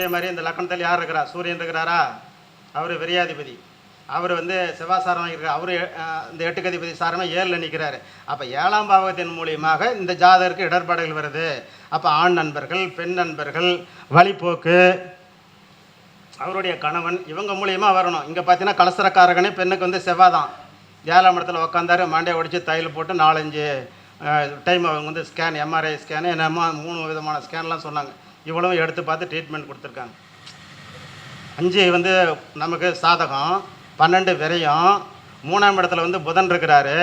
அதே மாதிரி இந்த லக்கணத்தில் யார் இருக்கிறா? சூரியன் இருக்கிறாரா? அவர் விரையாதிபதி. அவர் வந்து செவ்வாய் சாரம் வாங்கியிருக்கார். அவர் இந்த எட்டுக்கு அதிபதி சாரமாக 7ல் நிற்கிறாரு. அப்போ 7ஆம் பாவகத்தின் மூலியமாக இந்த ஜாதகருக்கு இடர்பாடுகள் வருது. அப்போ ஆண் நண்பர்கள், பெண் நண்பர்கள், வழிபோக்கு, அவருடைய கணவன், இவங்க மூலியமாக வரணும். இங்கே பார்த்தீங்கன்னா கலசரக்காரகனே பெண்ணுக்கு வந்து செவ்வாய் தான். 7ஆம் இடத்துல உட்காந்தாரு, மாண்டையை ஒடிச்சு தையல் போட்டு 4-5 டைம் அவங்க வந்து ஸ்கேன், எம்ஆர்ஐ ஸ்கேனு, என்னமோ 3 விதமான ஸ்கேன்லாம் சொன்னாங்க. இவ்வளவும் எடுத்து பார்த்து ட்ரீட்மெண்ட் கொடுத்துருக்காங்க. 5 வந்து நமக்கு சாதகம், 12 விரயம். 3ஆம் இடத்துல வந்து புதன் இருக்கிறாரு.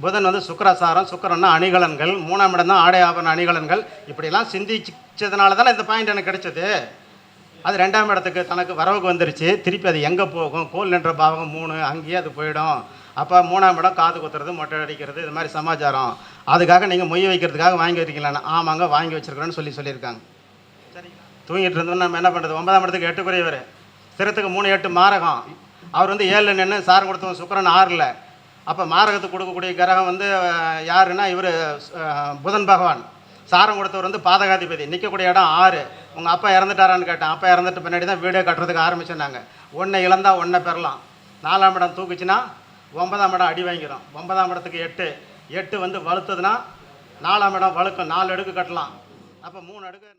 புதன் வந்து சுக்கிரசாரம், சுக்கிரன்னா அணிகலன்கள். 3ஆம் இடம் தான் ஆடை ஆபரண அணிகலன்கள். இப்படிலாம் சிந்திச்சதுனால தானே இந்த பாயிண்ட் எனக்கு கிடைச்சது. அது 2ஆம் இடத்துக்கு தனக்கு வரவுக்கு வந்துருச்சு. திருப்பி அது எங்கே போகும்? கோல் நின்ற பாவகம் 3, அங்கேயே அது போயிடும். அப்போ 3ஆம் இடம் காது குத்துறது, மொட்டை அடிக்கிறது, இது மாதிரி சமாச்சாரம். அதுக்காக நீங்கள் மொய் வைக்கிறதுக்காக வாங்கி வச்சிருக்கீங்களாண்ணா? ஆமாங்க, வாங்கி வச்சுருக்கிறேன்னு சொல்லியிருக்காங்க. சரி, தூங்கிட்டு இருந்தோம். நம்ம என்ன பண்ணுறது? 9ஆம் இடத்துக்கு 8 ஸ்திரத்துக்கு 3-8 மாரகம். அவர் வந்து 7ல் நின்று சாரம் கொடுத்தவங்க சுக்கிரன் 6ல். அப்போ மாரகத்துக்கு கொடுக்கக்கூடிய கிரகம் வந்து யாருன்னா இவர் புதன் பகவான். சாரம் கொடுத்தவர் வந்து பாதகாதிபதி. நிற்கக்கூடிய இடம் 6. உங்கள் அப்பா இறந்துட்டாரான்னு கேட்டேன். அப்பா இறந்துட்டு பின்னாடி தான் வீடே கட்டுறதுக்கு ஆரம்பிச்சிருந்தாங்க. ஒன்றை இழந்தால் ஒன்றை பெறலாம். 4ஆம் இடம் தூக்குச்சுன்னா 9ஆம் இடம் அடி வாங்கிடும். 9ஆம் இடத்துக்கு 8 வந்து வலுத்ததுன்னா 4ஆம் இடம் வலுக்கும். 4 அடுக்கு கட்டலாம். அப்போ 3 அடுக்கு.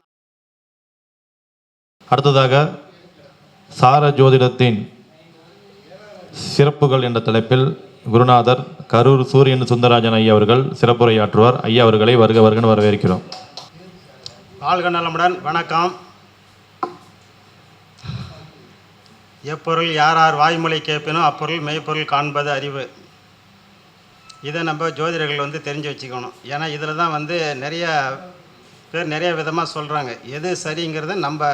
அடுத்ததாக சார ஜோதிடத்தின் சிறப்புகள் என்ற தலைப்பில் குருநாதர் கரூர் சூரியன் சுந்தரராஜன் ஐயா அவர்கள் சிறப்புரையாற்றுவார். ஐயா அவர்களை வருக வருகன்னு வரவேற்கிறோம். வாழ்க நலமுடன். வணக்கம். எப்பொருள் யார் யார் வாய்மொழி கேட்பினும் அப்பொருள் மெய்ப்பொருள் காண்பது அறிவு. இதை நம்ம ஜோதிடர்கள் வந்து தெரிஞ்சு வச்சுக்கணும். ஏன்னா இதில் தான் வந்து நிறைய பேர் நிறைய விதமாக சொல்கிறாங்க. எது சரிங்கிறத நம்ம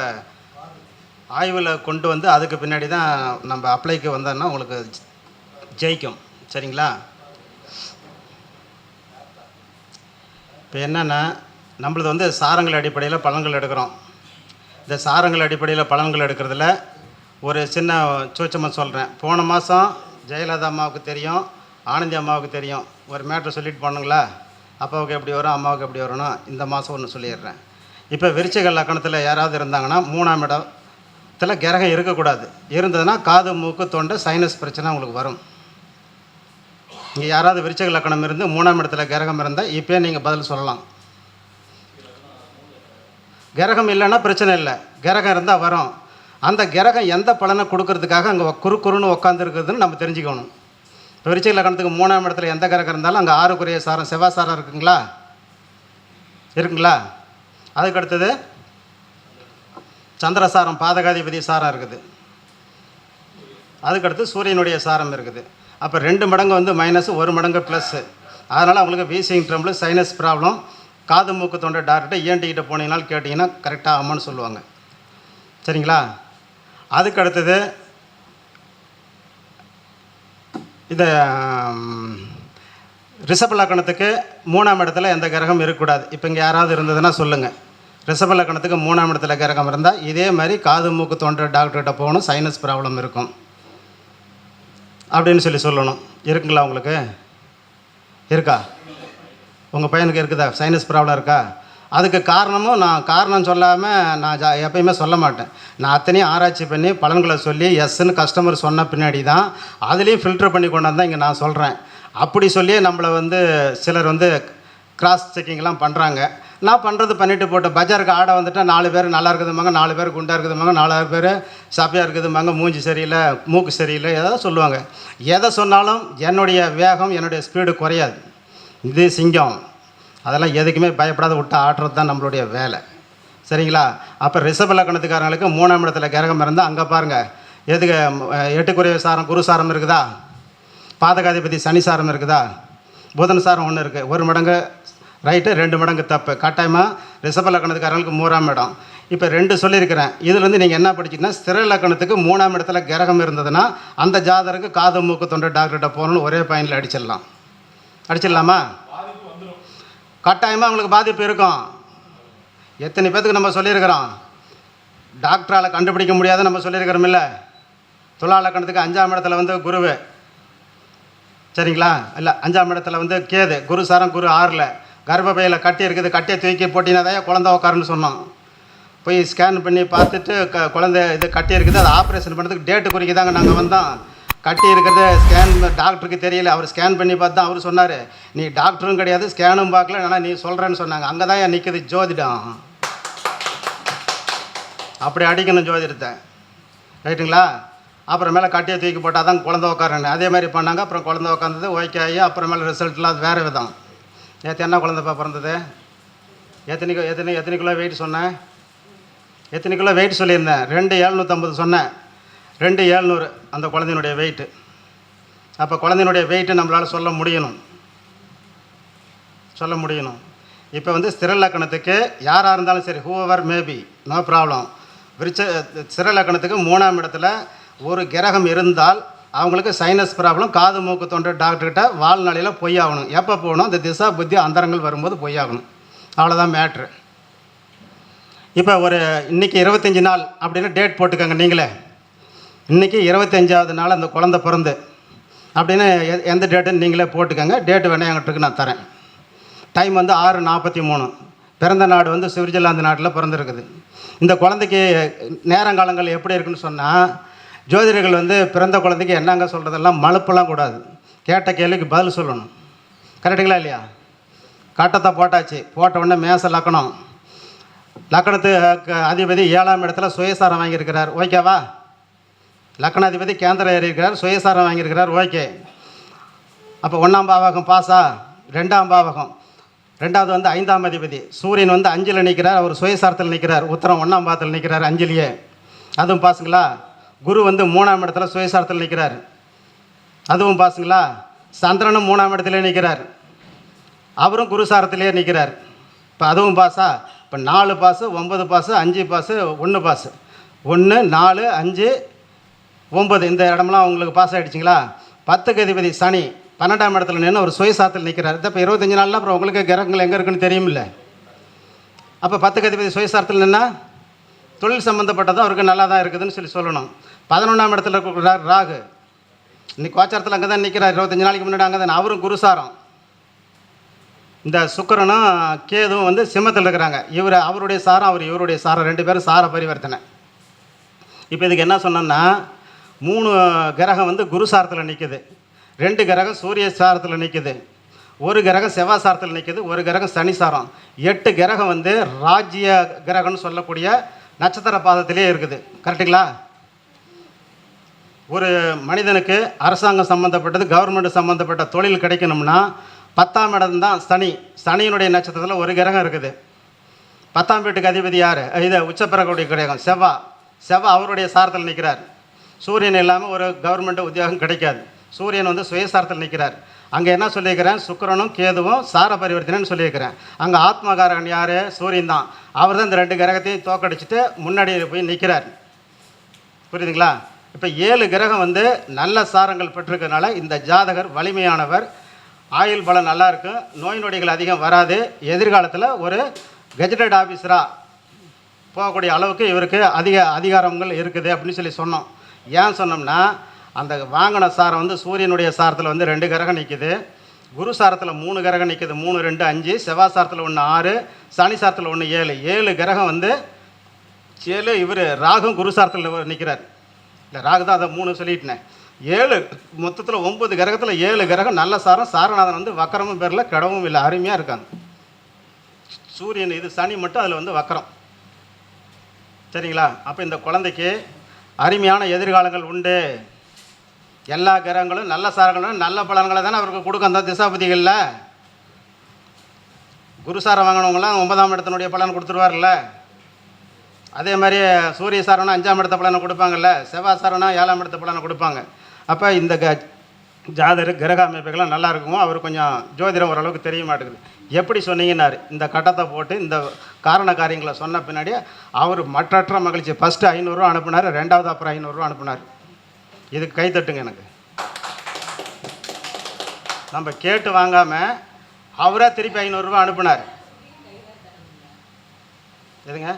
ஆய்வில் கொண்டு வந்து அதுக்கு பின்னாடி தான் நம்ம அப்ளைக்கு வந்தோன்னா உங்களுக்கு ஜெயிக்கும். சரிங்களா? இப்போ என்னென்னா, நம்மளது வந்து சாரங்கள் அடிப்படையில் பலன்கள் எடுக்கிறோம். இந்த சாரங்கள் அடிப்படையில் பலன்கள் எடுக்கிறதுல ஒரு சின்ன சூட்சமாக சொல்கிறேன். போன மாதம் ஜெயலலிதா அம்மாவுக்கு தெரியும், ஆனந்தி அம்மாவுக்கு தெரியும். ஒரு மேட்ரு சொல்லிட்டு போனாங்களா, அப்பாவுக்கு எப்படி வரும், அம்மாவுக்கு எப்படி வரணும். இந்த மாதம் ஒன்று சொல்லிடுறேன். இப்போ விருச்சிக லக்கணத்தில் யாராவது இருந்தாங்கன்னா 3ஆம் இடத்துல கிரகம் இருக்கக்கூடாது. இருந்ததுன்னா காது, மூக்கு, தொண்டை, சைனஸ் பிரச்சனை உங்களுக்கு வரும். இங்கே யாராவது விருச்சிக லக்கணம் இருந்து 3ஆம் இடத்துல கிரகம் இருந்தால் இப்போ நீங்கள் பதில் சொல்லலாம். கிரகம் இல்லைன்னா பிரச்சனை இல்லை, கிரகம் இருந்தால் வரும். அந்த கிரகம் எந்த பலனை கொடுக்கறதுக்காக அங்கே குறுன்னு உட்காந்துருக்குதுன்னு நம்ம தெரிஞ்சுக்கணும். இப்போ விருச்சிக லக்கணத்துக்கு 3ஆம் இடத்துல எந்த கிரகம் இருந்தாலும் அங்கே 6க்குரிய சாரம் செவ்வாய் சாரம் இருக்குங்களா? அதுக்கு அடுத்தது சந்திரசாரம் பாதகாதிபதி சாரம் இருக்குது. அதுக்கடுத்து சூரியனுடைய சாரம் இருக்குது. அப்போ 2 மடங்கு வந்து மைனஸ், 1 மடங்கு ப்ளஸ்ஸு. அதனால் அவங்களுக்கு வீசிங் ட்ரம்பிள், சைனஸ் ப்ராப்ளம், காது மூக்கு தொண்டை டாக்டர்கிட்ட ENT போனீங்கனாலும் கேட்டிங்கன்னா கரெக்டாக ஆமான்னு சொல்லுவாங்க. சரிங்களா? அதுக்கு அடுத்தது இந்த ரிஷப லக்கணத்துக்கு 3ஆம் இடத்துல எந்த கிரகம் இருக்கக்கூடாது. இப்போ இங்கே யாராவது இருந்ததுன்னா சொல்லுங்கள். ரிஷப லக்கணத்துக்கு 3ஆம் இடத்துல கிரகம் இருந்தால் இதே மாதிரி காது மூக்கு தொண்டை டாக்டர்கிட்ட போகணும், சைனஸ் ப்ராப்ளம் இருக்கும் அப்படின்னு சொல்லணும். இருக்குங்களா? உங்களுக்கு இருக்கா? உங்கள் பையனுக்கு இருக்குதா சைனஸ் ப்ராப்ளம் இருக்கா? அதுக்கு காரணமும் நான் காரணம் சொல்லாமல் நான் எப்பயுமே சொல்ல மாட்டேன். நான் அத்தனையும் ஆராய்ச்சி பண்ணி பலன்களை சொல்லி எஸ்ன்னு கஸ்டமர் சொன்ன பின்னாடி தான் அதுலேயும் ஃபில்டர் பண்ணி கொண்டு வந்தால் இங்கே நான் சொல்கிறேன். அப்படி சொல்லியே நம்மளை வந்து சிலர் வந்து கிராஸ் செக்கிங்லாம் பண்ணுறாங்க. நான் பண்ணுறது பண்ணிவிட்டு போட்டு பஜாருக்கு ஆடை வந்துட்டால் 4 பேர் நல்லா இருக்குதுமாங்க, 4 பேர் குண்டாக இருக்குதுமாங்க, 4 பேர் சப்பையாக இருக்குதுமாங்க, மூஞ்சி சரியில்லை, மூக்கு சரியில்லை, ஏதாவது சொல்லுவாங்க. எதை சொன்னாலும் என்னுடைய வேகம், என்னுடைய ஸ்பீடு குறையாது. இது சிங்கம். அதெல்லாம் எதுக்குமே பயப்படாத விட்டு ஆட்டுறது தான் நம்மளுடைய வேலை. சரிங்களா? அப்போ ரிஷப லக்கணத்துக்காரங்களுக்கு 3ஆம் இடத்துல கிரகம் இருந்தால் அங்கே பாருங்கள். எதுக்கு 8க்குரிய சாரம் குரு சாரம் இருக்குதா? பாதகாதிபதி சனி சாரம் இருக்குதா? புதன் சாரம் ஒன்று இருக்குது. 1 மடங்கு ரைட்டு, 2 மடங்கு தப்பு. கட்டாயமாக ரிஷப லக்கணத்துக்காரங்களுக்கு 3ஆம் இடம். இப்போ 2 சொல்லியிருக்கிறேன். இதுலேருந்து நீங்கள் என்ன படிச்சிங்கன்னா, ஸ்திர லக்கணத்துக்கு 3ஆம் இடத்துல கிரகம் இருந்ததுன்னா அந்த ஜாதருக்கு காது மூக்கு தொண்டை டாக்டர்கிட்ட போகணுன்னு ஒரே பாயிண்டில் அடிச்சிடலாமா? கட்டாயமாக அவங்களுக்கு பாதிப்பு இருக்கும். எத்தனை பேத்துக்கு நம்ம சொல்லியிருக்கிறோம். டாக்டரால் கண்டுபிடிக்க முடியாத நம்ம சொல்லியிருக்கிறோம் இல்லை? துலா லக்கணத்துக்கு 5ஆம் இடத்துல வந்து குருவு. சரிங்களா? இல்லை, 5ஆம் இடத்துல வந்து கேது. குரு சாரம் குரு 6ல். கர்ப்பப்பையில் கட்டி இருக்குது. கட்டியை தூக்கி போட்டினா தான் குழந்தை உட்காருன்னு சொன்னோம். போய் ஸ்கேன் பண்ணி பார்த்துட்டு குழந்தை இது கட்டி இருக்குது, அதை ஆப்ரேஷன் பண்ணுறதுக்கு டேட்டு குறிக்க தாங்க நாங்கள் வந்தோம். கட்டி இருக்கிறது ஸ்கேன் டாக்டருக்கு தெரியல, அவர் ஸ்கேன் பண்ணி பார்த்தா அவர் சொன்னார், நீ டாக்டரும் கிடையாது ஸ்கேனும் பார்க்கல, ஆனால் நீ சொல்கிறேன்னு சொன்னாங்க. அங்கே தான் என் நிற்குது ஜோதிடம். அப்படி அடிக்கணும் ஜோதிடத்தை, ரைட்டுங்களா? அப்புறமேல கட்டியை தூக்கி போட்டால் தான் குழந்தை உட்காரன்னு அதே மாதிரி பண்ணாங்க. அப்புறம் குழந்தை உட்காந்தது ஓகே ஆகி அப்புறமேல ரிசல்ட்லாம் அது வேறு விதம். நேற்று என்ன குழந்தைப்பா பிறந்தது? எத்தனை கிலோ வெயிட் சொன்னேன்? எத்தனை கிலோ வெயிட் சொல்லியிருந்தேன்? 2750 சொன்னேன். 2700 அந்த குழந்தையினுடைய வெயிட்டு. அப்போ குழந்தையினுடைய வெயிட்டு நம்மளால் சொல்ல முடியணும். இப்போ வந்து ஸ்திர லக்கணத்துக்கு யாராக இருந்தாலும் சரி, ஹூவர் மேபி நோ ப்ராப்ளம். ஸ்திர லக்கணத்துக்கு 3ஆம் இடத்துல ஒரு கிரகம் இருந்தால் அவங்களுக்கு சைனஸ் ப்ராப்ளம், காது மூக்கு தொண்டை டாக்டர்கிட்ட வாழ்நாளையில் பொய்யாகணும். எப்போ போகணும்? இந்த திசா புத்தி அந்தரங்கள் வரும்போது பொய்யாகணும். அவ்வளோதான் மேட்ரு. இப்போ இன்றைக்கி 25 நாள் அப்படின்னு டேட் போட்டுக்கோங்க நீங்களே. இன்றைக்கி 25ஆவது நாள் அந்த குழந்தை பிறந்து அப்படின்னு எந்த டேட்டுன்னு நீங்களே போட்டுக்கோங்க. டேட்டு வேணால் என்கிட்ட நான் தரேன். டைம் வந்து 6:43. பிறந்த நாடு வந்து சுவிட்சர்லாந்து நாட்டில் பிறந்திருக்குது. இந்த குழந்தைக்கு நேரங்காலங்கள் எப்படி இருக்குன்னு சொன்னால், ஜோதிடர்கள் வந்து பிறந்த குழந்தைக்கு என்னங்க சொல்கிறதெல்லாம் மழுப்பெல்லாம் கூடாது, கேட்ட கேள்விக்கு பதில் சொல்லணும். கரெக்டுங்களா இல்லையா? கட்டத்தை போட்டாச்சு, போட்ட உடனே மேச லக்கணம், லக்கணத்து அதிபதி 7ஆம் இடத்துல சுயசாரம் வாங்கியிருக்கிறார், ஓகேவா? லக்கணாதிபதி கேந்திரம் ஏறியிருக்கிறார், சுயசாரம் வாங்கியிருக்கிறார், ஓகே. அப்போ 1ஆம் பாவகம் பாஸா? 2ஆம் பாவகம், 2வது வந்து 5ஆம் அதிபதி சூரியன் வந்து 5ல் நிற்கிறார், அவர் சுயசாரத்தில் நிற்கிறார், உத்தரம் 1ஆம் பாவத்தில் நிற்கிறார் 5லேயே, அதுவும் பாஸுங்களா? குரு வந்து 3ஆம் இடத்துல சுயசாரத்தில் நிற்கிறார், அதுவும் பாஸுங்களா? சந்திரனும் 3ஆம் இடத்துல நிற்கிறார், அவரும் குருசாரத்திலேயே நிற்கிறார், இப்போ அதுவும் பாஸா? இப்போ 4 பாஸு, 9 பாஸு, 5 பாஸு, 1 பாஸு, 1 4 5 9 இந்த இடமெல்லாம் உங்களுக்கு பாஸ் ஆகிடுச்சிங்களா? 10க்கு அதிபதி சனி 12ஆம் இடத்துல நின்று ஒரு சுயசாரத்தில் நிற்கிறார். இப்போ 25 நாளில் அப்புறம் உங்களுக்கு கிரகங்கள் எங்கே இருக்குன்னு தெரியுமில்ல? அப்போ 10க்கு அதிபதி சுயசாரத்தில் நின்னால் தொழில் சம்மந்தப்பட்டதும் அவருக்கு நல்லா தான் இருக்குதுன்னு சொல்லணும். 11ஆம் இடத்துல இருக்கிறார் ராகு, இன்னைக்கு கோச்சாரத்தில் அங்கே தான் நிற்கிறார். 25 நாளைக்கு முன்னாடி அங்கே தான், அவரும் குருசாரம். இந்த சுக்கிரனும் கேதுவும் வந்து சிம்மத்தில் இருக்கிறாங்க. அவருடைய சாரம், அவர் இவருடைய சாரம், 2 பேரும் சார பரிவர்த்தனை. இப்போ இதுக்கு என்ன சொன்னோன்னா, 3 கிரகம் வந்து குரு சாரத்தில் நிற்குது, 2 கிரகம் சூரிய சாரத்தில் நிற்குது, 1 கிரகம் செவ்வாய் சாரத்தில் நிற்குது, 1 கிரகம் சனி சாரம். 8 கிரகம் வந்து ராஜ்ய கிரகம்னு சொல்லக்கூடிய நட்சத்திர பாதத்திலே இருக்குது. கரெக்டுங்களா? ஒரு மனிதனுக்கு அரசாங்கம் சம்மந்தப்பட்டது, கவர்மெண்ட் சம்மந்தப்பட்ட தொழில் கிடைக்கணும்னா 10ஆம் இடம் தான் சனி. சனியினுடைய நட்சத்திரத்தில் 1 கிரகம் இருக்குது. 10ஆம் வீட்டுக்கு அதிபதி யார்? இது உச்சப்பெறக்கூடிய கிரகம் செவ்வாய் அவருடைய சாரத்தில் நிற்கிறார். சூரியன் இல்லாமல் ஒரு கவர்மெண்ட் உத்தியோகம் கிடைக்காது. சூரியன் வந்து சுயசாரத்தில் நிற்கிறார். அங்கே என்ன சொல்லியிருக்கிறேன்? சுக்கிரனும் கேதுவும் சார பரிவர்த்தனைன்னு சொல்லியிருக்கிறேன். அங்கே ஆத்மகாரகன் யார்? சூரியன் தான். அவர் தான் இந்த 2 கிரகத்தையும் தோக்கடிச்சிட்டு முன்னாடி போய் நிற்கிறார். புரியுதுங்களா? இப்போ 7 கிரகம் வந்து நல்ல சாரங்கள் பெற்றிருக்கிறதுனால இந்த ஜாதகர் வலிமையானவர், ஆயுள் பலம் நல்லா இருக்கும், நோய் நொடிகள் அதிகம் வராது, எதிர்காலத்தில் ஒரு கெஜெட்டட் ஆஃபீஸராக போகக்கூடிய அளவுக்கு இவருக்கு அதிகாரங்கள் இருக்குது அப்படின்னு சொல்லி சொன்னோம். ஏன் சொன்னோம்னா, அந்த வாங்கின சாரம் வந்து சூரியனுடைய சாரத்தில் வந்து 2 கிரகம் நிற்குது, குரு சாரத்தில் 3 கிரகம் நிற்குது, 3 2 5, செவ்வாய் சாரத்தில் 1 6, சனி சாரத்தில் 1 7, 7 கிரகம் வந்து 7. இவர் ராகும் குரு சாரத்தில் நிற்கிறார். இல்லை ராகு தான், அதை 3 சொல்லிட்டேன். 7 மொத்தத்தில் 9 கிரகத்தில் 7 கிரகம் நல்ல சாரம். சாரநாதன் வந்து வக்கரமும் பேரில் கிடவும் இல்லை, அருமையாக இருக்காங்க. சூரியன் இது சனி மட்டும் அதில் வந்து வக்கரம். சரிங்களா? அப்போ இந்த குழந்தைக்கு அருமையான எதிர்காலங்கள் உண்டு. எல்லா கிரகங்களும் நல்ல சாரங்களும் நல்ல பலன்களை தானே அவருக்கு கொடுக்கும் அந்த திசாபதிகளில். குருசாரம் வாங்கினவங்களாம் 9ஆம் இடத்தினுடைய பலன் கொடுத்துருவார்ல. அதே மாதிரி சூரிய சாரம்னா 5ஆம் இடத்த பலனை கொடுப்பாங்கல்ல, செவ்வாய் சாரம்னா 7ஆம் இடத்த பலனை கொடுப்பாங்க. அப்போ இந்த ஜாதகர் கிரக அமைப்புகள்லாம் நல்லா இருக்குமோ, அவர் கொஞ்சம் ஜோதிடம் ஓரளவுக்கு தெரிய மாட்டேங்குது. எப்படி சொன்னீங்கன்னாரு, இந்த கட்டத்தை போட்டு இந்த காரண காரியங்களை சொன்ன பின்னாடி அவர் மற்றற்ற மகிழ்ச்சி. ஃபஸ்ட்டு 500 ரூபா அனுப்புனார், 2வது அப்புறம் 500 ரூபா அனுப்புனார். இதுக்கு கை தட்டுங்க. எனக்கு நம்ம கேட்டு வாங்காமல் அவரே திருப்பி 500 ரூபா அனுப்புனார். எதுங்க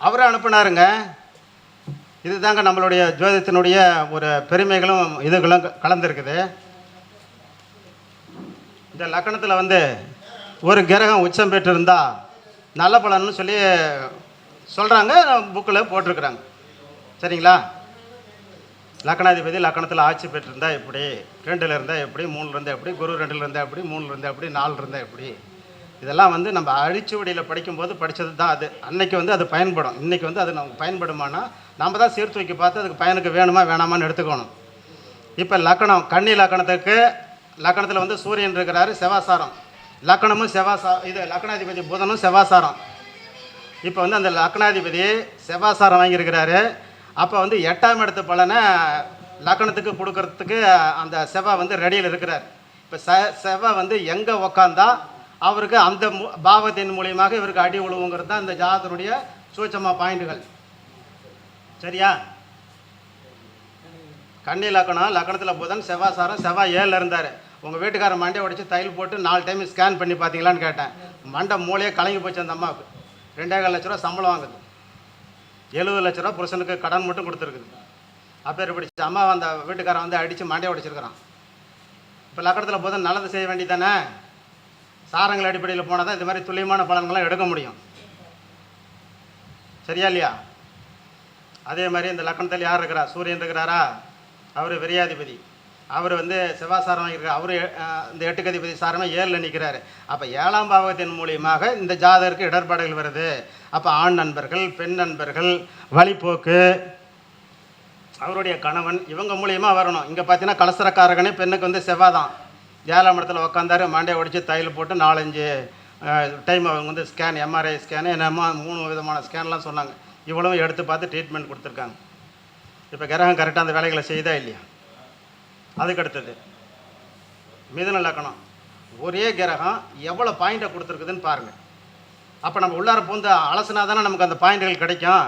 அவரே அனுப்புனாருங்க. இதுதாங்க நம்மளுடைய ஜோதிடத்தினுடைய ஒரு பெருமைகளும் இதுகளும் கலந்துருக்குது. இந்த லக்கணத்தில் வந்து ஒரு கிரகம் உச்சம் பெற்றிருந்தால் நல்ல பலன்னு சொல்லி சொல்கிறாங்க, புக்கில் போட்டிருக்கிறாங்க. சரிங்களா? லக்னாதிபதி லக்னத்தில் ஆட்சி பெற்றிருந்தா எப்படி, 2ல் இருந்தால் எப்படி, 3ல் இருந்தால் எப்படி, குரு 2ல் இருந்தால் எப்படி, 3ல் இருந்தால் எப்படி, 4ல் இருந்தால் எப்படி, இதெல்லாம் வந்து நம்ம அழிச்சுவடியில் படிக்கும்போது படித்தது தான். அது அன்னைக்கு வந்து அது பயன்படும். இன்றைக்கி வந்து அது நமக்கு பயன்படுமானா நம்ம தான் சீர்த்து வைக்க பார்த்து அதுக்கு பயனுக்கு வேணுமா வேணாமான்னு எடுத்துக்கணும். இப்போ லக்னம், கன்னி லக்னத்துக்கு லக்னத்தில் வந்து சூரியன் இருக்கிறாரு, செவ்வாசாரம். லக்னமும் இது லக்னாதிபதி புதனும் செவ்வாசாரம். இப்போ வந்து அந்த லக்னாதிபதி செவ்வாசாரம் வாங்கியிருக்கிறாரு. அப்போ வந்து 8ஆம் இடத்து பலனை லக்னத்துக்கு கொடுக்கறதுக்கு அந்த செவ்வாய் வந்து ரெடியில் இருக்கிறார். இப்போ செவ்வாய் வந்து எங்கே உக்காந்தா அவருக்கு அந்த பாவத்தின் மூலியமாக இவருக்கு அடி உழுவுங்கிறது தான் இந்த ஜாதகனுடைய சூட்சம பாயிண்ட்டுகள். சரியா? கன்னி லக்னம், லக்னத்தில் புதன், செவ்வாசாரம். செவ்வாய் 7ல் இருந்தார். உங்கள் வீட்டுக்காரர் மண்டையை உடைச்சி தையல் போட்டு 4 டைம் ஸ்கேன் பண்ணி பார்த்தீங்களான்னு கேட்டேன். மண்டை மூளையே கலங்கி போச்சு. அந்த அம்மாவுக்கு 2.25 லட்ச ரூபா சம்பளம் வாங்குது, 70 லட்ச ரூபா புருஷனுக்கு கடன் மட்டும் கொடுத்துருக்குது. அப்பேர் பிடிச்சி அம்மா அந்த வீட்டுக்காரன் வந்து அடித்து மண்டையை உடைச்சிருக்கிறான். இப்போ லக்னத்தில் புதன் நல்லது செய்ய வேண்டியதானே? சாரங்கள் அடிப்படையில் போனால் தான் இது மாதிரி துல்லியமான பலன்கள்லாம் எடுக்க முடியும். சரியா இல்லையா? அதே மாதிரி இந்த லக்னத்தில் யார் இருக்கிறா? சூரியன் இருக்கிறாரா? அவர் விரையாதிபதி. அவர் வந்து செவ்வாசாரம் வாங்கியிருக்கார். அவர் இந்த 8க்கு அதிபதி சாரமாக 7ல் நிற்கிறாரு. அப்போ 7ஆம் பாவத்தின் மூலியமாக இந்த ஜாதகருக்கு இடர்பாடுகள் வருது. அப்போ ஆண் நண்பர்கள், பெண் நண்பர்கள், வழிபோக்கு, அவருடைய கணவன், இவங்க மூலியமாக வரணும். இங்கே பார்த்தீங்கன்னா கலசரக்காரகனே பெண்ணுக்கு வந்து செவ்வாய் தான். 7ஆம் இடத்துல உக்காந்தாரு, மண்டையை உடைச்சி தையல் போட்டு 4-5 டைம் அவங்க வந்து ஸ்கேன், எம்ஆர்ஐ ஸ்கேனு, என்னமோ 3 விதமான ஸ்கேன்லாம் சொன்னாங்க. இவ்வளவும் எடுத்து பார்த்து ட்ரீட்மெண்ட் கொடுத்துருக்காங்க. இப்போ கிரகம் கரெக்டாக அந்த வேலைகளை செய்தா இல்லையா? அதுக்கடுத்தது மிதுன லக்னம். ஒரே கிரகம் எவ்வளோ பாயிண்ட்டை கொடுத்துருக்குதுன்னு பாருங்கள். அப்போ நம்ம உள்ளார பூந்து அலசினா தானே நமக்கு அந்த பாயிண்ட்டுகள் கிடைக்கும்.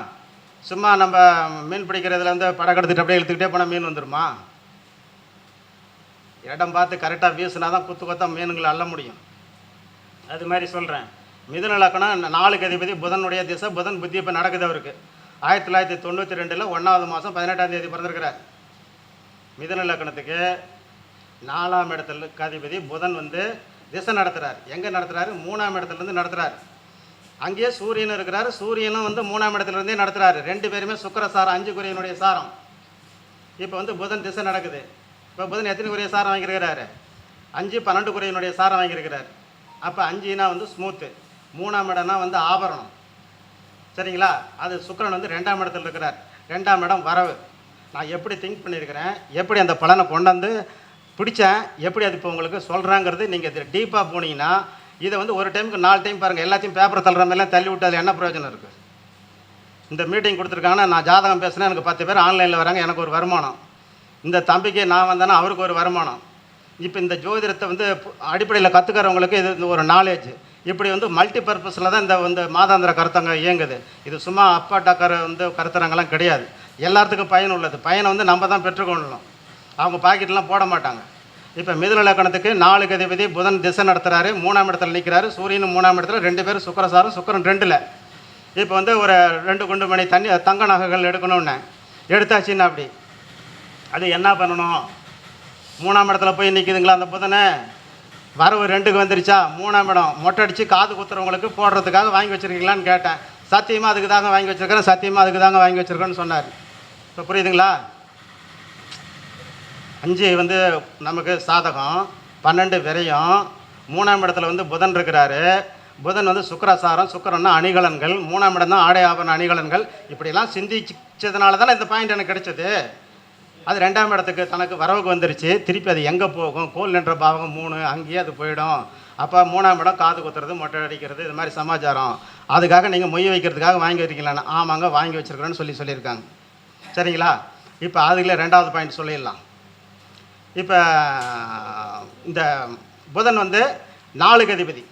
சும்மா நம்ம மீன் பிடிக்கிறதுல வந்து படம் எடுத்துகிட்டு அப்படியே எடுத்துக்கிட்டே போனால் மீன் வந்துடுமா? இடம் பார்த்து கரெக்டாக வீசினா தான் குத்து கொத்தா மீனுங்களை அள்ள முடியும். அது மாதிரி சொல்கிறேன். மிதுன லக்னம் 4க்கு அதிபதி புதனுடைய திசை. புதன் புத்தி இப்போ நடக்குது அவருக்கு. 1992 1ஆவது மாதம் 18ஆம் தேதி பிறந்திருக்கிறார். மிதுன லக்னத்துக்கு 4ஆம் இடத்துக்கு அதிபதி புதன் வந்து திசை நடத்துகிறார். எங்கே நடத்துகிறாரு? 3ஆம் இடத்துலேருந்து நடத்துகிறார். அங்கேயே சூரியன் இருக்கிறார். சூரியனும் வந்து 3ஆம் இடத்துலேருந்தே நடத்துகிறாரு. 2 பேருமே சுக்கிரசாரம், 5 குரியனுடைய சாரம். இப்போ வந்து புதன் திசை நடக்குது. இப்போ புதன் எத்தனை குரிய சாரம் வாங்கியிருக்கிறாரு? 5, 12 குரியனுடைய சாரம் வாங்கியிருக்கிறார். அப்போ 5னா வந்து ஸ்மூத்து, 3ஆம் இடம்னா வந்து ஆபரணம். சரிங்களா? அது சுக்கிரன் வந்து 2ஆம் இடத்துல இருக்கிறார். 2ஆம் இடம் வரவு. நான் எப்படி திங்க் பண்ணியிருக்கிறேன், எப்படி அந்த பலனை கொண்டு வந்து பிடிச்சேன், எப்படி அது இப்போ உங்களுக்கு சொல்கிறாங்கிறது நீங்கள் இது டீப்பாக போனீங்கன்னா இதை வந்து ஒரு டைமுக்கு 4 டைம் பாருங்கள். எல்லாத்தையும் பேப்பரை தள்ளுற மாதிரிலாம் தள்ளி விட்டு அதில் என்ன பிரயோஜனம் இருக்குது? இந்த மீட்டிங் கொடுத்துருக்காங்கன்னா நான் ஜாதகம் பேசுனேன், எனக்கு 10 பேர் ஆன்லைனில் வராங்க, எனக்கு ஒரு வருமானம். இந்த தம்பிக்கு நான் வந்தேன்னா அவருக்கு ஒரு வருமானம். இப்போ இந்த ஜோதிடத்தை வந்து அடிப்படையில் கற்றுக்கிறவங்களுக்கு இது ஒரு நாலேஜ். இப்படி வந்து மல்டி பர்பஸில் தான் இந்த வந்து மாதாந்திர கருத்தங்க இயங்குது. இது சும்மா அப்பா டக்கர் வந்து கருத்தரங்கெல்லாம் கிடையாது. எல்லாத்துக்கும் பயன் உள்ளது. பயனை வந்து நம்ம தான் பெற்றுக்கொள்ளணும். அவங்க பாக்கெட்லாம் போட மாட்டாங்க. இப்போ மிதுன லக்னத்துக்கு 4க்கு அதிபதி புதன் திசை நடத்துகிறாரு. 3ஆம் இடத்துல நிற்கிறாரு. சூரியனும் 3ஆம் இடத்துல, 2 பேரும் சுக்கிரசாரம். சுக்கிரன் 2ல். இப்போ வந்து ஒரு 2 குண்டு மணி தங்க நகைகள் எடுக்கணும்னு எடுத்தாச்சுன்னா அப்படி அது என்ன பண்ணணும்? 3ஆம் இடத்துல போய் நிற்கிதுங்களா அந்த புதனை? வரவு 2க்கு வந்துருச்சா? 3ஆம் இடம் மொட்டை அடித்து காது குத்துறவங்களுக்கு போடுறதுக்காக வாங்கி வச்சுருக்கீங்களான்னு கேட்டேன். சத்தியமாக அதுக்கு தாங்க வாங்கி வச்சுருக்கிறேன், சத்தியமாக அதுக்கு தாங்க வாங்கி வச்சுருக்கேன்னு சொன்னார். இப்போ புரியுதுங்களா? 5 வந்து நமக்கு சாதகம், 12 விரயம். 3ஆம் இடத்துல வந்து புதன் இருக்கிறாரு. புதன் வந்து சுக்கிரசாரம். சுக்கிரன்னா அணிகலன்கள். 3ஆம் இடம் தான் ஆடை ஆபரண அணிகலன்கள். இப்படிலாம் சிந்திச்சதுனால தானே இந்த பாயிண்ட் எனக்கு கிடைச்சது. அது 2ஆம் இடத்துக்கு தனக்கு வரவுக்கு வந்துருச்சு. திருப்பி அது எங்கே போகும்? கோல் நின்ற பாவகம் 3, அங்கேயே அது போயிடும். அப்போ 3ஆம் இடம் காது குத்துறது, மொட்டை அடிக்கிறது, இது மாதிரி சமாச்சாரம். அதுக்காக நீங்கள் மொய் வைக்கிறதுக்காக வாங்கி வச்சிருக்கீங்களாண்ணா? ஆமாங்க, வாங்கி வச்சுருக்கிறேன்னு சொல்லியிருக்காங்க. சரிங்களா? இப்போ அதுக்குள்ளே 2வது பாயிண்ட் சொல்லிடலாம். இப்போ இந்த புதன் வந்து 4க்கு அதிபதி,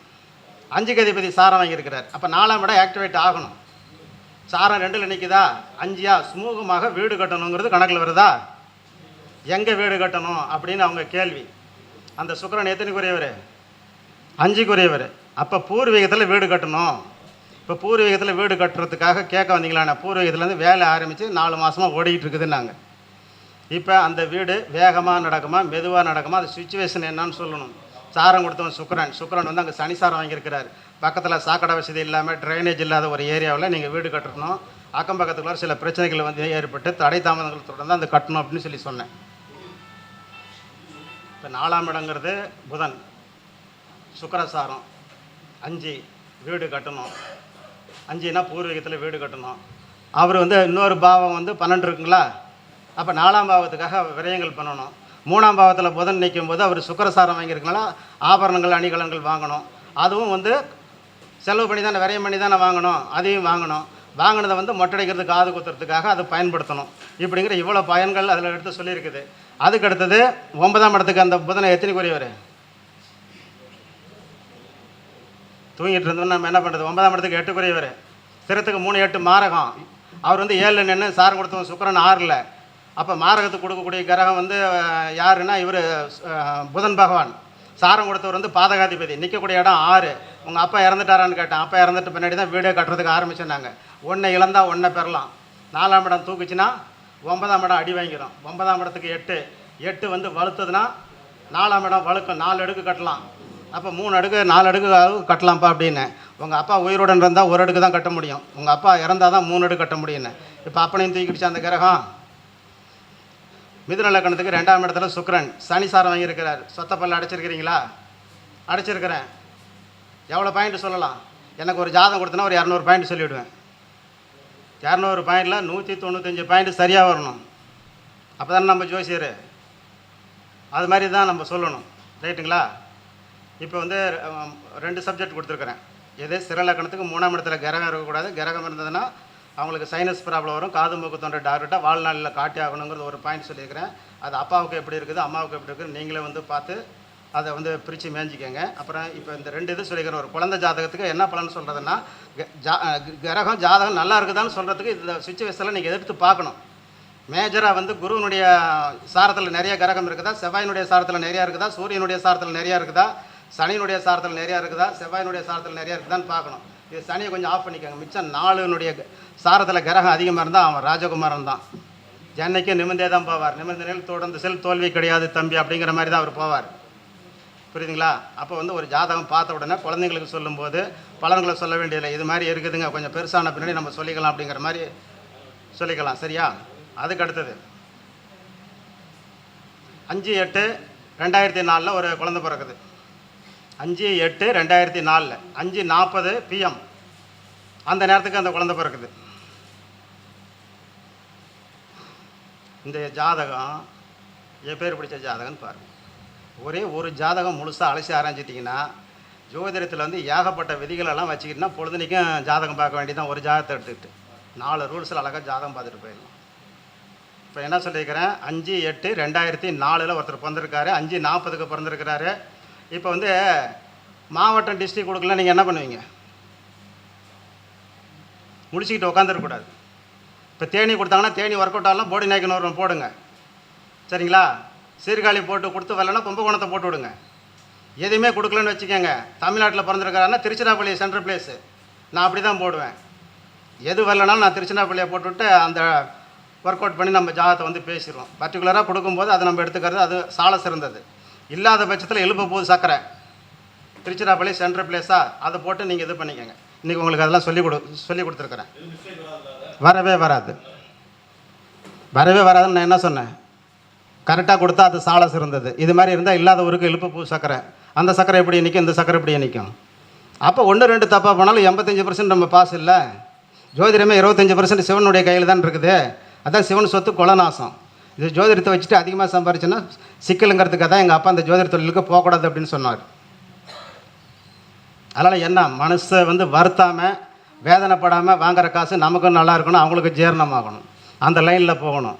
5க்கு அதிபதி சாரம் வாங்கியிருக்கிறார். அப்போ 4ஆம் இடம் ஆக்டிவேட் ஆகணும். சாரம் 2ல் நிற்குதா? 5யா? சுமூகமாக வீடு கட்டணுங்கிறது கணக்கில் வருதா? எங்கே வீடு கட்டணும் அப்படின்னு அவங்க கேள்வி. அந்த சுக்கிரன் எத்தனைக்குரியவர்? 5க்குரியவர். அப்போ பூர்வீகத்தில் வீடு கட்டணும். இப்போ பூர்வீகத்தில் வீடு கட்டுறதுக்காக கேட்க வந்தீங்களாண்ணா? பூர்வீகத்துலேருந்து வேலை ஆரம்பித்து 4 மாதமாக ஓடிக்கிட்டு இருக்குதுன்னாங்க. இப்போ அந்த வீடு வேகமாக நடக்குமா மெதுவாக நடக்குமா? அது சுச்சுவேஷன் என்னன்னு சொல்லணும். சாரம் கொடுத்தவன் சுக்கிரன் வந்து அங்கே சனி சாரம் வாங்கியிருக்கிறார். பக்கத்தில் சாக்கடை வசதி இல்லாமல் ட்ரைனேஜ் இல்லாத ஒரு ஏரியாவில் நீங்கள் வீடு கட்டணும், அக்கம் பக்கத்துக்குள்ள சில பிரச்சனைகள் வந்து ஏற்பட்டு தடை தாமதங்கள் தொடர்ந்து அந்த கட்டணும் அப்படின்னு சொல்லி சொன்னேன். இப்போ 4ஆம் இடங்கிறது புதன், சுக்கிரசாரம் 5 வீடு கட்டணும், 5னா பூர்வீகத்தில் வீடு கட்டணும். அவர் வந்து இன்னொரு பாவம் வந்து 12 இருக்குங்களா, அப்போ 4ஆம் பாவத்துக்காக விரயங்கள் பண்ணணும். 3ஆம் பாவத்தில் புதன் நிற்கும் போது அவர் சுக்கிரசாரம் வாங்கியிருக்கனால ஆபரணங்கள் அணிகலன்கள் வாங்கணும். அதுவும் வந்து செலவு பண்ணி தானே, விரயம் பண்ணி தானே வாங்கணும், அதையும் வாங்கணும். வாங்கினதை வந்து மொட்டடைக்கிறதுக்கு காது குத்துறதுக்காக அதை பயன்படுத்தணும். இப்படிங்கிற இவ்வளோ பயன்கள் அதில் எடுத்து சொல்லியிருக்குது. அதுக்கு அடுத்தது 9ஆம் இடத்துக்கு அந்த புதனை எத்தனைக்குரியவர் தூங்கிட்டு இருந்தோம். நம்ம என்ன பண்ணுறது, 9ஆம் இடத்துக்கு 8க்குரியவர், ஸ்திரத்துக்கு 3 8 மாரகம். அவர் வந்து 7 நின்று சாரம் கொடுத்தவன் சுக்கிரன் 6ல். அப்போ மாரகத்துக்கு கொடுக்கக்கூடிய கிரகம் வந்து யாருன்னா இவர் புதன் பகவான். சாரம் கொடுத்தவர் வந்து பாதகாதிபதி, நிற்கக்கூடிய இடம் 6. உங்கள் அப்பா இறந்துட்டாரான்னு கேட்டேன். அப்பா இறந்துட்டு பின்னாடி தான் வீடே கட்டுறதுக்கு ஆரம்பிச்சிருந்தாங்க. ஒன்றை இழந்தா ஒன்றை பெறலாம். 4ஆம் இடம் தூக்குச்சுன்னா 9ஆம் இடம் அடி வாங்கிடும். 9ஆம் இடத்துக்கு 8 வந்து வலுத்ததுன்னா 4ஆம் இடம் வலுக்கும், 4 அடுக்கு கட்டலாம். அப்போ 3 அடுக்கு 4 அடுக்கு கட்டலாம்ப்பா அப்படின்னு. உங்கள் அப்பா உயிருடன் இருந்தால் 1 அடுக்கு தான் கட்ட முடியும், உங்கள் அப்பா இறந்தால் தான் 3 அடுக்கு கட்ட முடியும்னு. இப்போ அப்பனையும் தூக்கிடுச்சு அந்த கிரகம். மிதுன லக்கணத்துக்கு 2ஆம் இடத்துல சுக்கிரன் சனி சாரம் வாங்கியிருக்கிறார். சொத்த பல்ல அடைச்சிருக்கிறீங்களா? அடைச்சிருக்கிறேன். எவ்வளோ பாயிண்ட் சொல்லலாம்? எனக்கு ஒரு ஜாதகம் கொடுத்தனா ஒரு 200 பாயிண்ட் சொல்லிவிடுவேன். 200 பாயிண்டில் 195 பாயிண்ட் சரியாக வரணும். அப்போ தானே நம்ம ஜோசியர். அது மாதிரி தான் நம்ம சொல்லணும், ரைட்டுங்களா? இப்போ வந்து 2 சப்ஜெக்ட் கொடுத்துருக்குறேன். எது சிறலக்கணத்துக்கு 3ஆம் இடத்துல கிரகம் இருக்கக்கூடாது. கிரகம் இருந்ததுன்னா அவங்களுக்கு சைனஸ் ப்ராப்ளம் வரும், காது மூக்கு தொண்டை டாக்டர்கிட்ட வாழ்நாளில் காட்டி ஆகணுங்கிறது ஒரு பாயிண்ட் சொல்லியிருக்கிறேன். அது அப்பாவுக்கு எப்படி இருக்குது, அம்மாவுக்கு எப்படி இருக்குது, நீங்களே வந்து பார்த்து அதை வந்து பிரித்து மேஞ்சிக்கங்க. அப்புறம் இப்போ இந்த 2 இது சொல்லிக்கிறேன். ஒரு குழந்தை ஜாதகத்துக்கு என்ன பலன் சொல்கிறதுன்னா, கிரகம் ஜாதகம் நல்லா இருக்குதான்னு சொல்கிறதுக்கு இந்த சுச்சுவேஷனில் நீங்கள் எடுத்து பார்க்கணும். மேஜராக வந்து குருவனுடைய சாரத்தில் நிறைய கிரகம் இருக்குதா, செவ்வாயினுடைய சாரத்தில் நிறையா இருக்குதா, சூரியனுடைய சாரத்தில் நிறையா இருக்குதா, சனியினுடைய சாரத்தில் நிறையா இருக்குதா, செவ்வாயினுடைய சாரத்தில் நிறையா இருக்குதான்னு பார்க்கணும். இது சனியை கொஞ்சம் ஆஃப் பண்ணிக்கோங்க. மிச்சம் 4னுடைய சாரத்தில் கிரகம் அதிகமாக இருந்தால் அவன் ராஜகுமாரன் தான். என்னைக்கே நிமிர்ந்தே தான் போவார். நிமிர்ந்த நிலையில் தொடர்ந்து செல் தோல்வி கிடையாது தம்பி அப்படிங்கிற மாதிரி தான் அவர் போவார். புரியுதுங்களா? அப்போ வந்து ஒரு ஜாதகம் பார்த்த உடனே குழந்தைங்களுக்கு சொல்லும்போது பலன்களை சொல்ல வேண்டியதில்லை. இது மாதிரி இருக்குதுங்க, கொஞ்சம் பெருசான பின்னாடி நம்ம சொல்லிக்கலாம் அப்படிங்கிற மாதிரி சொல்லிக்கலாம். சரியா? அதுக்கு அடுத்தது 5/8/2004 ஒரு குழந்தை பிறக்குது. 5/8/2004 5:40 PM அந்த நேரத்துக்கு அந்த குழந்தை பிறக்குது. இந்த ஜாதகம் பேர் பிடிச்ச ஜாதகம்னு பாருங்கள். ஒரே ஒரு ஜாதகம் முழுசாக அலசி ஆராய்ச்சிட்டிங்கன்னா ஜோதிடத்தில் வந்து ஏகப்பட்ட விதிகளெல்லாம் வச்சுக்கிட்டுனா பொழுதுனிக்கும் ஜாதகம் பார்க்க வேண்டியதான். ஒரு ஜாதகத்தை எடுத்துக்கிட்டு 4 ரூல்ஸில் அழகாக ஜாதகம் பார்த்துட்டு போயிடலாம். இப்போ என்ன சொல்லியிருக்கிறேன், 5/8/2004 ஒருத்தர் பிறந்திருக்காரு, 5:40 பிறந்திருக்கிறாரு. இப்போ வந்து மாவட்டம் டிஸ்ட்ரிக்ட் கொடுக்கல, நீங்கள் என்ன பண்ணுவீங்க? முடிச்சுக்கிட்டு உட்காந்துருக்கக்கூடாது. இப்போ தேனி கொடுத்தாங்கன்னா தேனி ஒர்க் அவுட் ஆகலாம், போடி நாய்க்குன்னு போடுங்க, சரிங்களா? சீர்காழி போட்டு கொடுத்து வரலன்னா கும்பகோணத்தை போட்டு விடுங்க. எதுவுமே கொடுக்கலன்னு வச்சுக்கோங்க, தமிழ்நாட்டில் பிறந்திருக்காருன்னா திருச்சிராப்பள்ளி சென்ட்ரல் பிளேஸு நான் அப்படி தான் போடுவேன். எது வரலனாலும் நான் திருச்சிராப்பள்ளியை போட்டுவிட்டு அந்த ஒர்க் அவுட் பண்ணி நம்ம ஜாதகத்தை வந்து பேசிடுவோம். பர்டிகுலராக கொடுக்கும்போது அதை நம்ம எடுத்துக்கிறது அது சால சிறந்தது. இல்லாத பட்சத்தில் எழுப்ப போகுது சக்கரை, திருச்சிராப்பள்ளி சென்ட்ரல் பிளேஸாக அதை போட்டு நீங்கள் இது பண்ணிக்கோங்க. இன்றைக்கி உங்களுக்கு அதெல்லாம் சொல்லி கொடுத்துருக்குறேன். வரவே வராதுன்னு நான் என்ன சொன்னேன்? கரெக்டாக கொடுத்தா அது சால சிறந்தது. இது மாதிரி இருந்தால் இல்லாத ஊருக்கு எழுப்ப பூ சக்கரை, அந்த சக்கரை எப்படி நிற்கும், இந்த சக்கரை எப்படி நிற்கும்? அப்போ 1 2 தப்பாக போனாலும் 85% நம்ம பாஸ் இல்லை. ஜோதிடமே 25% சிவனுடைய கையில் தான் இருக்குது. அதான் சிவன் சொத்து கொலநாசம். இது ஜோதிடத்தை வச்சுட்டு அதிகமாக சம்பாரிச்சுன்னா சிக்கலுங்கிறதுக்காக தான் எங்கள் அப்பா அந்த ஜோதிட தொழிலுக்கு போகக்கூடாது அப்படின்னு சொன்னார். அதனால் என்ன, மனசை வந்து வருத்தாமல் வேதனைப்படாமல் வாங்குற காசு நமக்கும் நல்லா இருக்கணும், அவங்களுக்கு ஜீரணமாகணும், அந்த லைனில் போகணும்.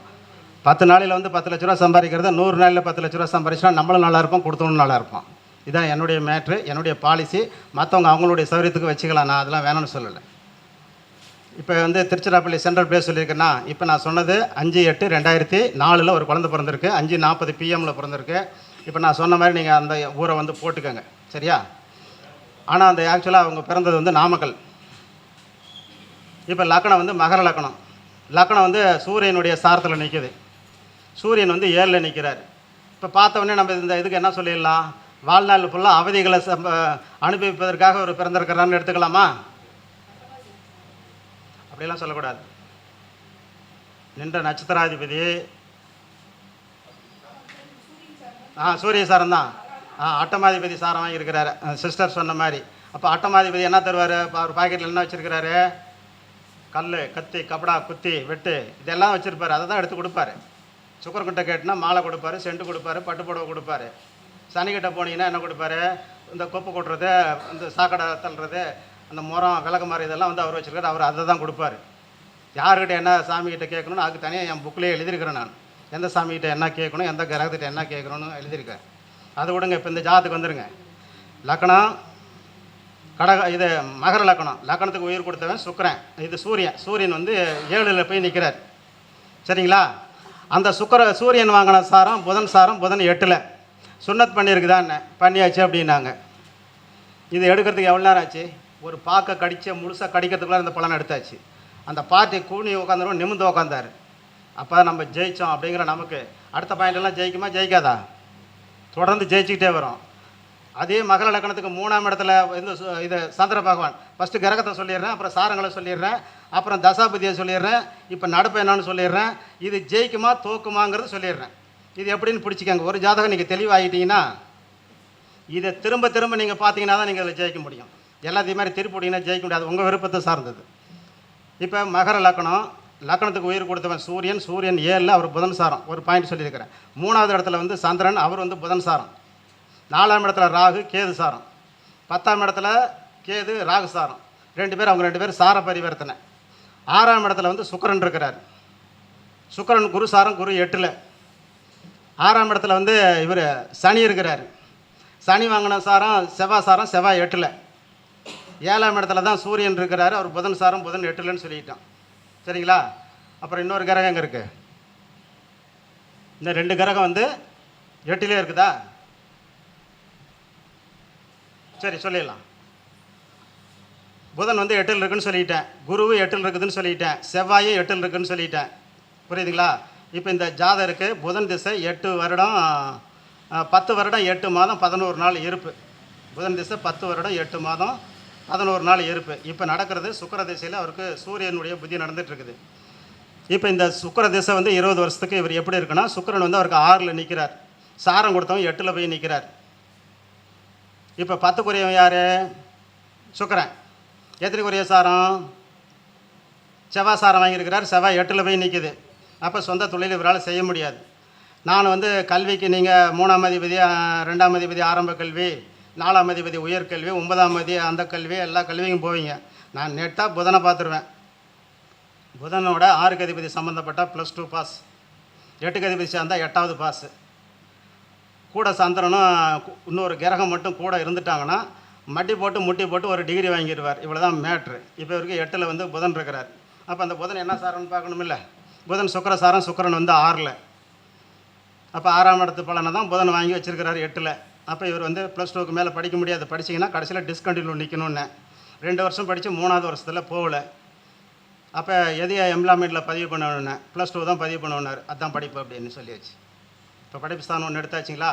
10 நாளில் வந்து 10 லட்ச ரூபா சம்பாதிக்கிறத 100 நாளில் 10 லட்ச ரூபா சம்பாதிச்சுனா நம்மளும் நல்லா இருப்போம், கொடுத்தவனும் நல்லா இருப்போம். இதுதான் என்னுடைய மேட்ரு, என்னுடைய பாலிசி. மற்றவங்க அவங்களுடைய சௌகரியத்துக்கு வச்சுக்கலாம், நான் அதெல்லாம் வேணும்னு சொல்லலை. இப்போ வந்து திருச்சிராப்பள்ளி சென்ட்ரல் பிளேஸ் சொல்லியிருக்கேன்னா, இப்போ நான் சொன்னது 5/8/2004 ஒரு குழந்தை பிறந்திருக்கு, 5:40 PM பிறந்திருக்கு. இப்போ நான் சொன்ன மாதிரி நீங்கள் அந்த ஊரை வந்து போட்டுக்கோங்க, சரியா? ஆனால் அந்த ஆக்சுவலாக அவங்க பிறந்தது வந்து நாமக்கல். இப்போ லக்கணம் வந்து மகர லக்கணம். லக்கணம் வந்து சூரியனுடைய சாரத்தில் நிற்குது. சூரியன் வந்து 7ல் நிற்கிறார். இப்போ பார்த்தவொடனே நம்ம இந்த இதுக்கு என்ன சொல்லிடலாம், வாழ்நாள் ஃபுல்லாக அவதிகளை அனுபவிப்பதற்காக ஒரு பிறந்திருக்கிறான்னு எடுத்துக்கலாமா? அப்படிலாம் சொல்லக்கூடாது. நின்ற நட்சத்திராதிபதி சூரிய சாரம் தான். அட்டமாதிபதி சாரம் வாங்கியிருக்கிறாரு சிஸ்டர் சொன்ன மாதிரி. அப்போ அட்டமாதிபதி என்ன தருவார்? அவர் பாக்கெட்டில் என்ன வச்சுருக்கிறாரு? கல், கத்தி, கபடா, குத்தி, வெட்டு இதெல்லாம் வச்சுருப்பார். அதை தான் எடுத்து கொடுப்பாரு. சுக்கரன்கிட்ட கேட்டுனா மாலை கொடுப்பாரு, செண்டு கொடுப்பாரு, பட்டுப்புடவை கொடுப்பாரு. சனிக்கிட்ட போனீங்கன்னா என்ன கொடுப்பாரு? இந்த கொப்பு கொட்டுறது, இந்த சாக்கடை தள்ளுறது, அந்த முறம் விளக்கு மாதிரி இதெல்லாம் வந்து அவர் வச்சுருக்காரு. அவர் அதை தான் கொடுப்பாரு. யார்கிட்ட என்ன சாமிகிட்ட கேட்கணும்னு அதுக்கு தனியாக என் புக்கிலே எழுதியிருக்கிறேன். நான் எந்த சாமிகிட்ட என்ன கேட்கணும், எந்த கிரகத்திட்ட என்ன கேட்கணும்னு எழுதியிருக்கேன். அதை விடுங்க. இப்போ இந்த ஜாதத்துக்கு வந்துடுங்க. லக்னம் இது மகர லக்னம். லக்னத்துக்கு உயிர் கொடுத்தவன் சுக்கிரன். இது சூரியன் வந்து 7ல் போய் நிற்கிறார். சரிங்களா? அந்த சூரியன் வாங்கின சாரம் புதன் 8ல் சுன்னத் பண்ணியிருக்குதான்னு பண்ணியாச்சு அப்படின்னாங்க. இது எடுக்கிறதுக்கு எவ்வளோ நேரம் ஆச்சு? ஒரு பாக்கை கடித்து முழுசாக கடிக்கிறதுக்குள்ளே இந்த பலன் எடுத்தாச்சு. அந்த பார்ட்டி கூணி உட்காந்துரும், நிமிந்து உட்காந்தார். அப்போ நம்ம ஜெயித்தோம் அப்படிங்கிற நமக்கு அடுத்த பாயிண்டெல்லாம் ஜெயிக்குமா ஜெயிக்காதா? தொடர்ந்து ஜெயிச்சுக்கிட்டே வரும். அதே மகர லக்னத்துக்கு 3ஆம் இடத்துல இது சந்திர பகவான். ஃபஸ்ட்டு கிரகத்தை சொல்லிடுறேன், அப்புறம் சாரங்களை சொல்லிடுறேன், அப்புறம் தசாபதியை சொல்லிடுறேன், இப்போ நடப்பு என்னன்னு சொல்லிடுறேன். இது ஜெயிக்குமா தோக்குமாங்கிறது சொல்லிடுறேன். இது எப்படின்னு பிடிச்சிக்கங்க. ஒரு ஜாதகம் நீங்கள் தெளிவாகிட்டீங்கன்னா இதை திரும்ப நீங்கள் பார்த்தீங்கன்னா தான் நீங்கள் அதில் ஜெயிக்க முடியும். எல்லாத்தையும் மாதிரி திருப்பி போட்டிங்கன்னா ஜெயிக்க முடியாது. உங்கள் விருப்பத்தை சார்ந்தது. இப்போ மகர லக்னத்துக்கு உயிர் கொடுத்தவன் சூரியன் 7ல் அவர் புதன் சாரம். ஒரு பாயிண்ட் சொல்லியிருக்கிறேன். 3ஆவது இடத்துல வந்து சந்திரன், அவர் வந்து புதன் சாரம். 4ஆம் இடத்துல ராகு, கேது சாரம். 10ஆம் இடத்துல கேது, ராகு சாரம். அவங்க ரெண்டு பேரும் சார பரிவர்த்தனை. 6ஆம் இடத்துல வந்து சுக்கிரன் இருக்கிறார். சுக்கிரன் குரு சாரம், குரு 8ல். 6ஆம் இடத்துல வந்து இவர் சனி இருக்கிறார். சனி வாங்கின சாரம் செவ்வாய் சாரம், செவ்வாய் 8ல். 7ஆம் இடத்துல தான் சூரியன் இருக்கிறாரு. அவர் புதன் சாரம், புதன் 8லன்னு சொல்லிட்டோம். சரிங்களா? அப்புறம் இன்னொரு கிரகம் எங்கே இருக்குது? இந்த 2 கிரகம் வந்து 8லே இருக்குதா? சரி, சொல்லிடலாம். புதன் வந்து 8ல் இருக்குன்னு சொல்லிட்டேன், குருவு 8ல் இருக்குதுன்னு சொல்லிட்டேன், செவ்வாயும் 8ல் இருக்குதுன்னு சொல்லிட்டேன். புரியுதுங்களா? இப்போ இந்த ஜாதருக்கு புதன் திசை 8 வருடம் 10 வருடம் 8 மாதம் 11 நாள் இருப்பு. புதன் திசை 10 வருடம் 8 மாதம் 11 நாள் இருப்பு. இப்போ நடக்கிறது சுக்கிர திசையில் அவருக்கு சூரியனுடைய புத்தி நடந்துகிட்ருக்குது. இப்போ இந்த சுக்கிர திசை வந்து 20 வருஷத்துக்கு இவர் எப்படி இருக்குன்னா, சுக்கிரன் வந்து அவருக்கு 6ல் நிற்கிறார். சாரம் கொடுத்தவன் 8ல் போய் நிற்கிறார். இப்போ 10க்குரியவன் யார்? சுக்கிரன். எத்தனைக்குரிய சாரம்? செவ்வாய் சாரம் வாங்கியிருக்கிறார். செவ்வாய் 8ல் போய் நிற்கிது. அப்போ சொந்த தொழில் இவரால் செய்ய முடியாது. நான் வந்து கல்விக்கு நீங்கள் 3ஆம் அதிபதி, 2ஆம் அதிபதி ஆரம்ப கல்வி, 4ஆம் அதிபதி உயர்கல்வி, 9ஆம் அதிபதி அந்த கல்வி, எல்லா கல்வியும் போவீங்க. நான் நெட்டாக புதனை பார்த்துருவேன். புதனோட 6க்கு அதிபதி சம்மந்தப்பட்டால் +2 பாஸ், 8க்கு அதிபதி சேர்ந்தால் 8வது பாஸு. கூட சந்திரனும் இன்னொரு கிரகம் மட்டும் கூட இருந்துட்டாங்கன்னா முட்டி போட்டு ஒரு டிகிரி வாங்கிடுவார். இவ்வளோ தான் மேட்ரு. இப்போ இவருக்கு 8ல் வந்து புதன் இருக்கிறார். அப்போ அந்த புதன் என்ன சாரம்னு பார்க்கணுமில்ல. புதன் சுக்கிர சாரம். சுக்கிரன் வந்து 6ல். அப்போ 6ஆம் இடத்து பலனை தான் புதன் வாங்கி வச்சுருக்கிறார் 8ல். அப்போ இவர் வந்து +2க்கு மேலே படிக்க முடியாது. படிச்சிங்கன்னா கடைசியில் டிஸ்கண்டினியூ நிற்கணுன்னு 2 வருஷம் படித்து 3ஆவது வருஷத்தில் போகல. அப்போ எதையா எம்ப்ளாய்மெண்ட்டில் பதிவு பண்ணணுன்னு +2 தான் பதிவு பண்ணணுன்னார். அதுதான் படிப்பு அப்படின்னு சொல்லியாச்சு. இப்போ படிப்பு ஸ்தானம் ஒன்று எடுத்தாச்சுங்களா?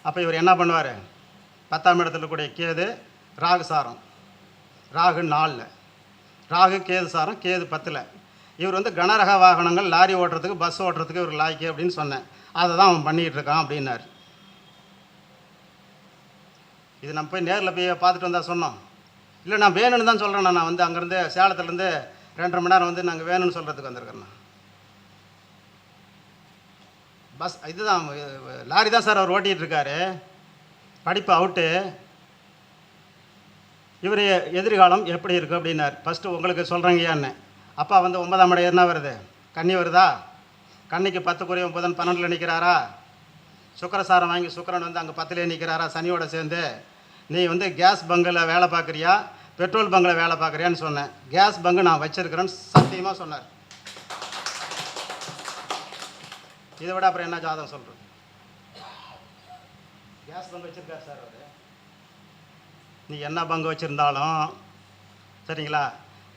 அப்போ இவர் என்ன பண்ணுவார்? 10ஆம் இடத்துல கூடிய கேது, ராகு சாரம். ராகு 4ல், ராகு கேது சாரம், கேது 10ல். இவர் வந்து கனரக வாகனங்கள், லாரி ஓட்டுறதுக்கு, பஸ் ஓட்டுறதுக்கு இவர் லாய்க்கு அப்படின்னு சொன்னேன். அதை தான் அவன் பண்ணிகிட்டு இருக்கான் அப்படின்னார். இது நம்ம போய் நேரில் போய் பார்த்துட்டு வந்தால் சொன்னோம். இல்லை, நான் வேணும்னு தான் சொல்கிறேன். நான் வந்து அங்கேருந்து சேலத்துலேருந்து 2.5 மணி நேரம் வந்து நாங்கள் வேணும்னு சொல்கிறதுக்கு வந்திருக்கிறேண்ணா. பஸ் இதுதான் லாரி தான் சார் அவர் ஓட்டிகிட்டு இருக்காரு. படிப்பு அவுட்டு. இவர் எதிர்காலம் எப்படி இருக்குது அப்படின்னார். ஃபஸ்ட்டு உங்களுக்கு சொல்கிறேங்கய்யான்னு. அப்பா வந்து 9ஆம் இடம் என்ன வருது? கன்னி வருதா? கன்னிக்கு 10க்குரிய புதன் 12ல் நிற்கிறாரா? சுக்கிரசாரம் வாங்கி சுக்கிரன் வந்து அங்கே 10லே நிற்கிறாரா சனியோட சேர்ந்து? நீ வந்து கேஸ் பங்கில் வேலை பார்க்குறியா, பெட்ரோல் பங்கில் வேலை பார்க்குறியான்னு சொன்னேன். கேஸ் பங்கு நான் வச்சுருக்கிறேன்னு சத்தியமாக சொன்னார். இதை விட அப்புறம் என்ன ஜாதகம் சொல்கிறது? கேஸ் பங்கு வச்சுருக்கார் சார் அவர். நீ என்ன பங்கு வச்சுருந்தாலும் சரிங்களா,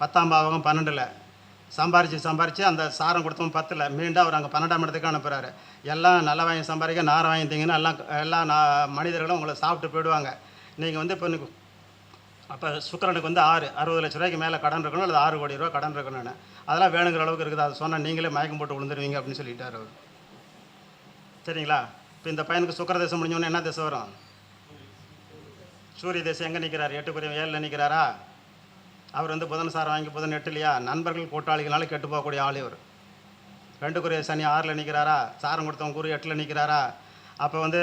10ஆம் பாவகம் 12ல் சம்பாரித்து அந்த சாரம் கொடுத்தவங்க 10ல் மீண்டும் அவர் அங்கே 12ஆம் இடத்துக்கு அனுப்புகிறாரு. எல்லாம் நல்ல வாங்கி சம்பாதிக்க நார வாங்கி திங்கன்னு எல்லா மனிதர்களும் உங்களை சாப்பிட்டு போயிடுவாங்க. நீங்கள் வந்து இப்போ அப்போ சுக்கிரனுக்கு வந்து 60 லட்ச ரூபாய்க்கு மேலே கடன் இருக்கணும், அல்லது 6 கோடி ரூபா கடன் இருக்கணும்னு. அதெல்லாம் வேணுங்கிற அளவுக்கு இருக்குது. அதை சொன்னால் நீங்களே மயக்கம் போட்டு விழுந்துருவீங்க அப்படின்னு சொல்லிட்டார் அவர். சரிங்களா? இப்போ இந்த பையனுக்கு சுக்கிர தேசம் முடிஞ்சோடனே என்ன தேசம் வரும்? சூரிய தேசம் எங்கே நிற்கிறார்? 8 7ல் நிற்கிறாரா? அவர் வந்து புதன் சாரம் வாங்கி புதன் 8 இல்லையா? நண்பர்கள் கூட்டாளிகளால கெட்டு போகக்கூடிய ஆள் இவர். 2 சனி 6ல் நிற்கிறாரா? சாரம் கொடுத்தவங்க குரு 8ல் நிற்கிறாரா? அப்போ வந்து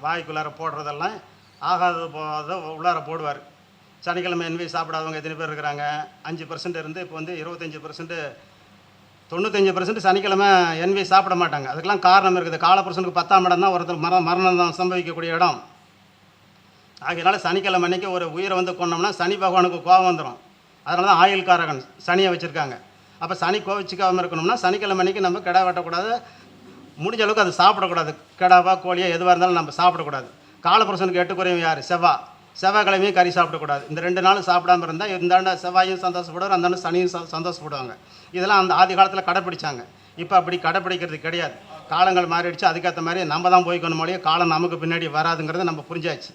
வாய்க்குள்ளார போடுறதெல்லாம் ஆகாத போத உள்ளார போடுவார். சனிக்கிழமை என்வி சாப்பிடாதவங்க எத்தனை பேர் இருக்கிறாங்க? 5% இருந்து இப்போ வந்து 25%, 95% சனிக்கிழமை என்வி சாப்பிட மாட்டாங்க. அதுக்கெல்லாம் காரணம் இருக்குது. காலபுருஷனுக்கு 10ஆம் இடம் தான் ஒருத்தர் மரணம் தான் சம்பவிக்கக்கூடிய இடம். ஆகையினால சனிக்கிழமை அன்றைக்கி ஒரு உயிரை வந்து கொண்டோம்னா சனி பகவானுக்கு கோபம் வந்துடும். அதனால தான் ஆயுள்காரகன் சனியை வச்சுருக்காங்க. அப்போ சனி கோவிச்சிக்காமல் இருக்கணும்னா சனிக்கிழமை அன்றைக்கி நம்ம கிடா வெட்டக்கூடாது, முடிஞ்ச அளவுக்கு அது சாப்பிடக்கூடாது. கிடாவா கோழியோ எதுவாக இருந்தாலும் நம்ம சாப்பிடக்கூடாது. காலபுருஷனுக்கு 8 குறையும் யார்? செவ்வாய்க்கிழமையும் கறி சாப்பிடக்கூடாது. இந்த 2 நாளும் சாப்பிடாமல் இருந்தால் இந்தாண்ட செவ்வாயும் சந்தோஷப்படுவார், அந்தாண்ட சனியும் சந்தோஷப்படுவாங்க. இதெல்லாம் அந்த ஆதி காலத்தில் கடைப்பிடிச்சாங்க. இப்போ அப்படி கடைப்பிடிக்கிறது கிடையாது. காலங்கள் மாறிடுச்சு. அதுக்கேற்ற மாதிரி நம்ம தான் போய்க்கணும் மொழியே, காலம் நமக்கு பின்னாடி வராதுங்கிறத நம்ம புரிஞ்சாச்சு.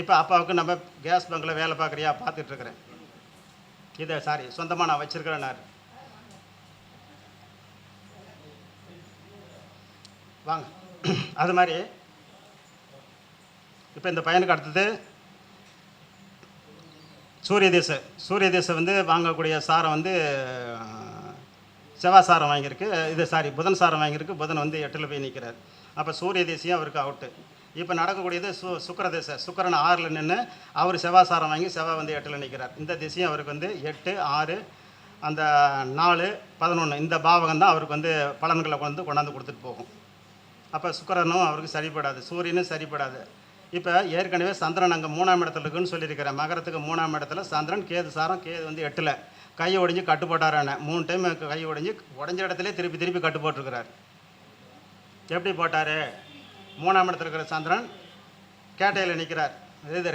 இப்போ அப்பாவுக்கு நம்ம கேஸ் பங்கில் வேலை பார்க்குறியா? பார்த்துட்ருக்குறேன். இதை சொந்தமாக நான் வச்சுருக்கிறேன். நான் வாங்க. அது மாதிரி இப்போ இந்த பையனுக்கு அடுத்தது சூரிய தேசம் வந்து வாங்கக்கூடிய சாரம் வந்து செவ்வாய் சாரம் வாங்கியிருக்கு. புதன் சாரம் வாங்கியிருக்கு. புதன் வந்து 8ல் போய் நிற்கிறார். அப்போ சூரிய தேசியம் அவருக்கு அவுட்டு. இப்போ நடக்கக்கூடியது சுக்கிர தேசம். சுக்கிரன் 6ல் நின்று அவர் செவ்வாய் சாரம் வாங்கி செவ்வாய் வந்து 8ல் நிற்கிறார். இந்த திசையும் அவருக்கு வந்து 8, 6, அந்த 4, 11 இந்த பாவகம் தான் அவருக்கு வந்து பலன்களை கொண்டாந்து கொடுத்துட்டு போகும். அப்போ சுக்கிரனும் அவருக்கு சரிப்படாது, சூரியனும் சரிப்படாது. இப்போ ஏற்கனவே சந்திரன் அங்கே 3ஆம் இடத்துல இருக்குன்னு சொல்லியிருக்கிறேன். மகரத்துக்கு 3ஆம் இடத்துல சந்திரன், கேது சாரம். கேது வந்து 8ல் கையை ஒடிஞ்சு கட்டு போட்டாரான 3 டைம் கை உடஞ்ச இடத்துல திருப்பி கட்டு போட்டிருக்கிறார். எப்படி போட்டார்? 3ஆம் இடத்துல இருக்கிற சந்திரன் கேட்டையில் நிற்கிறார்,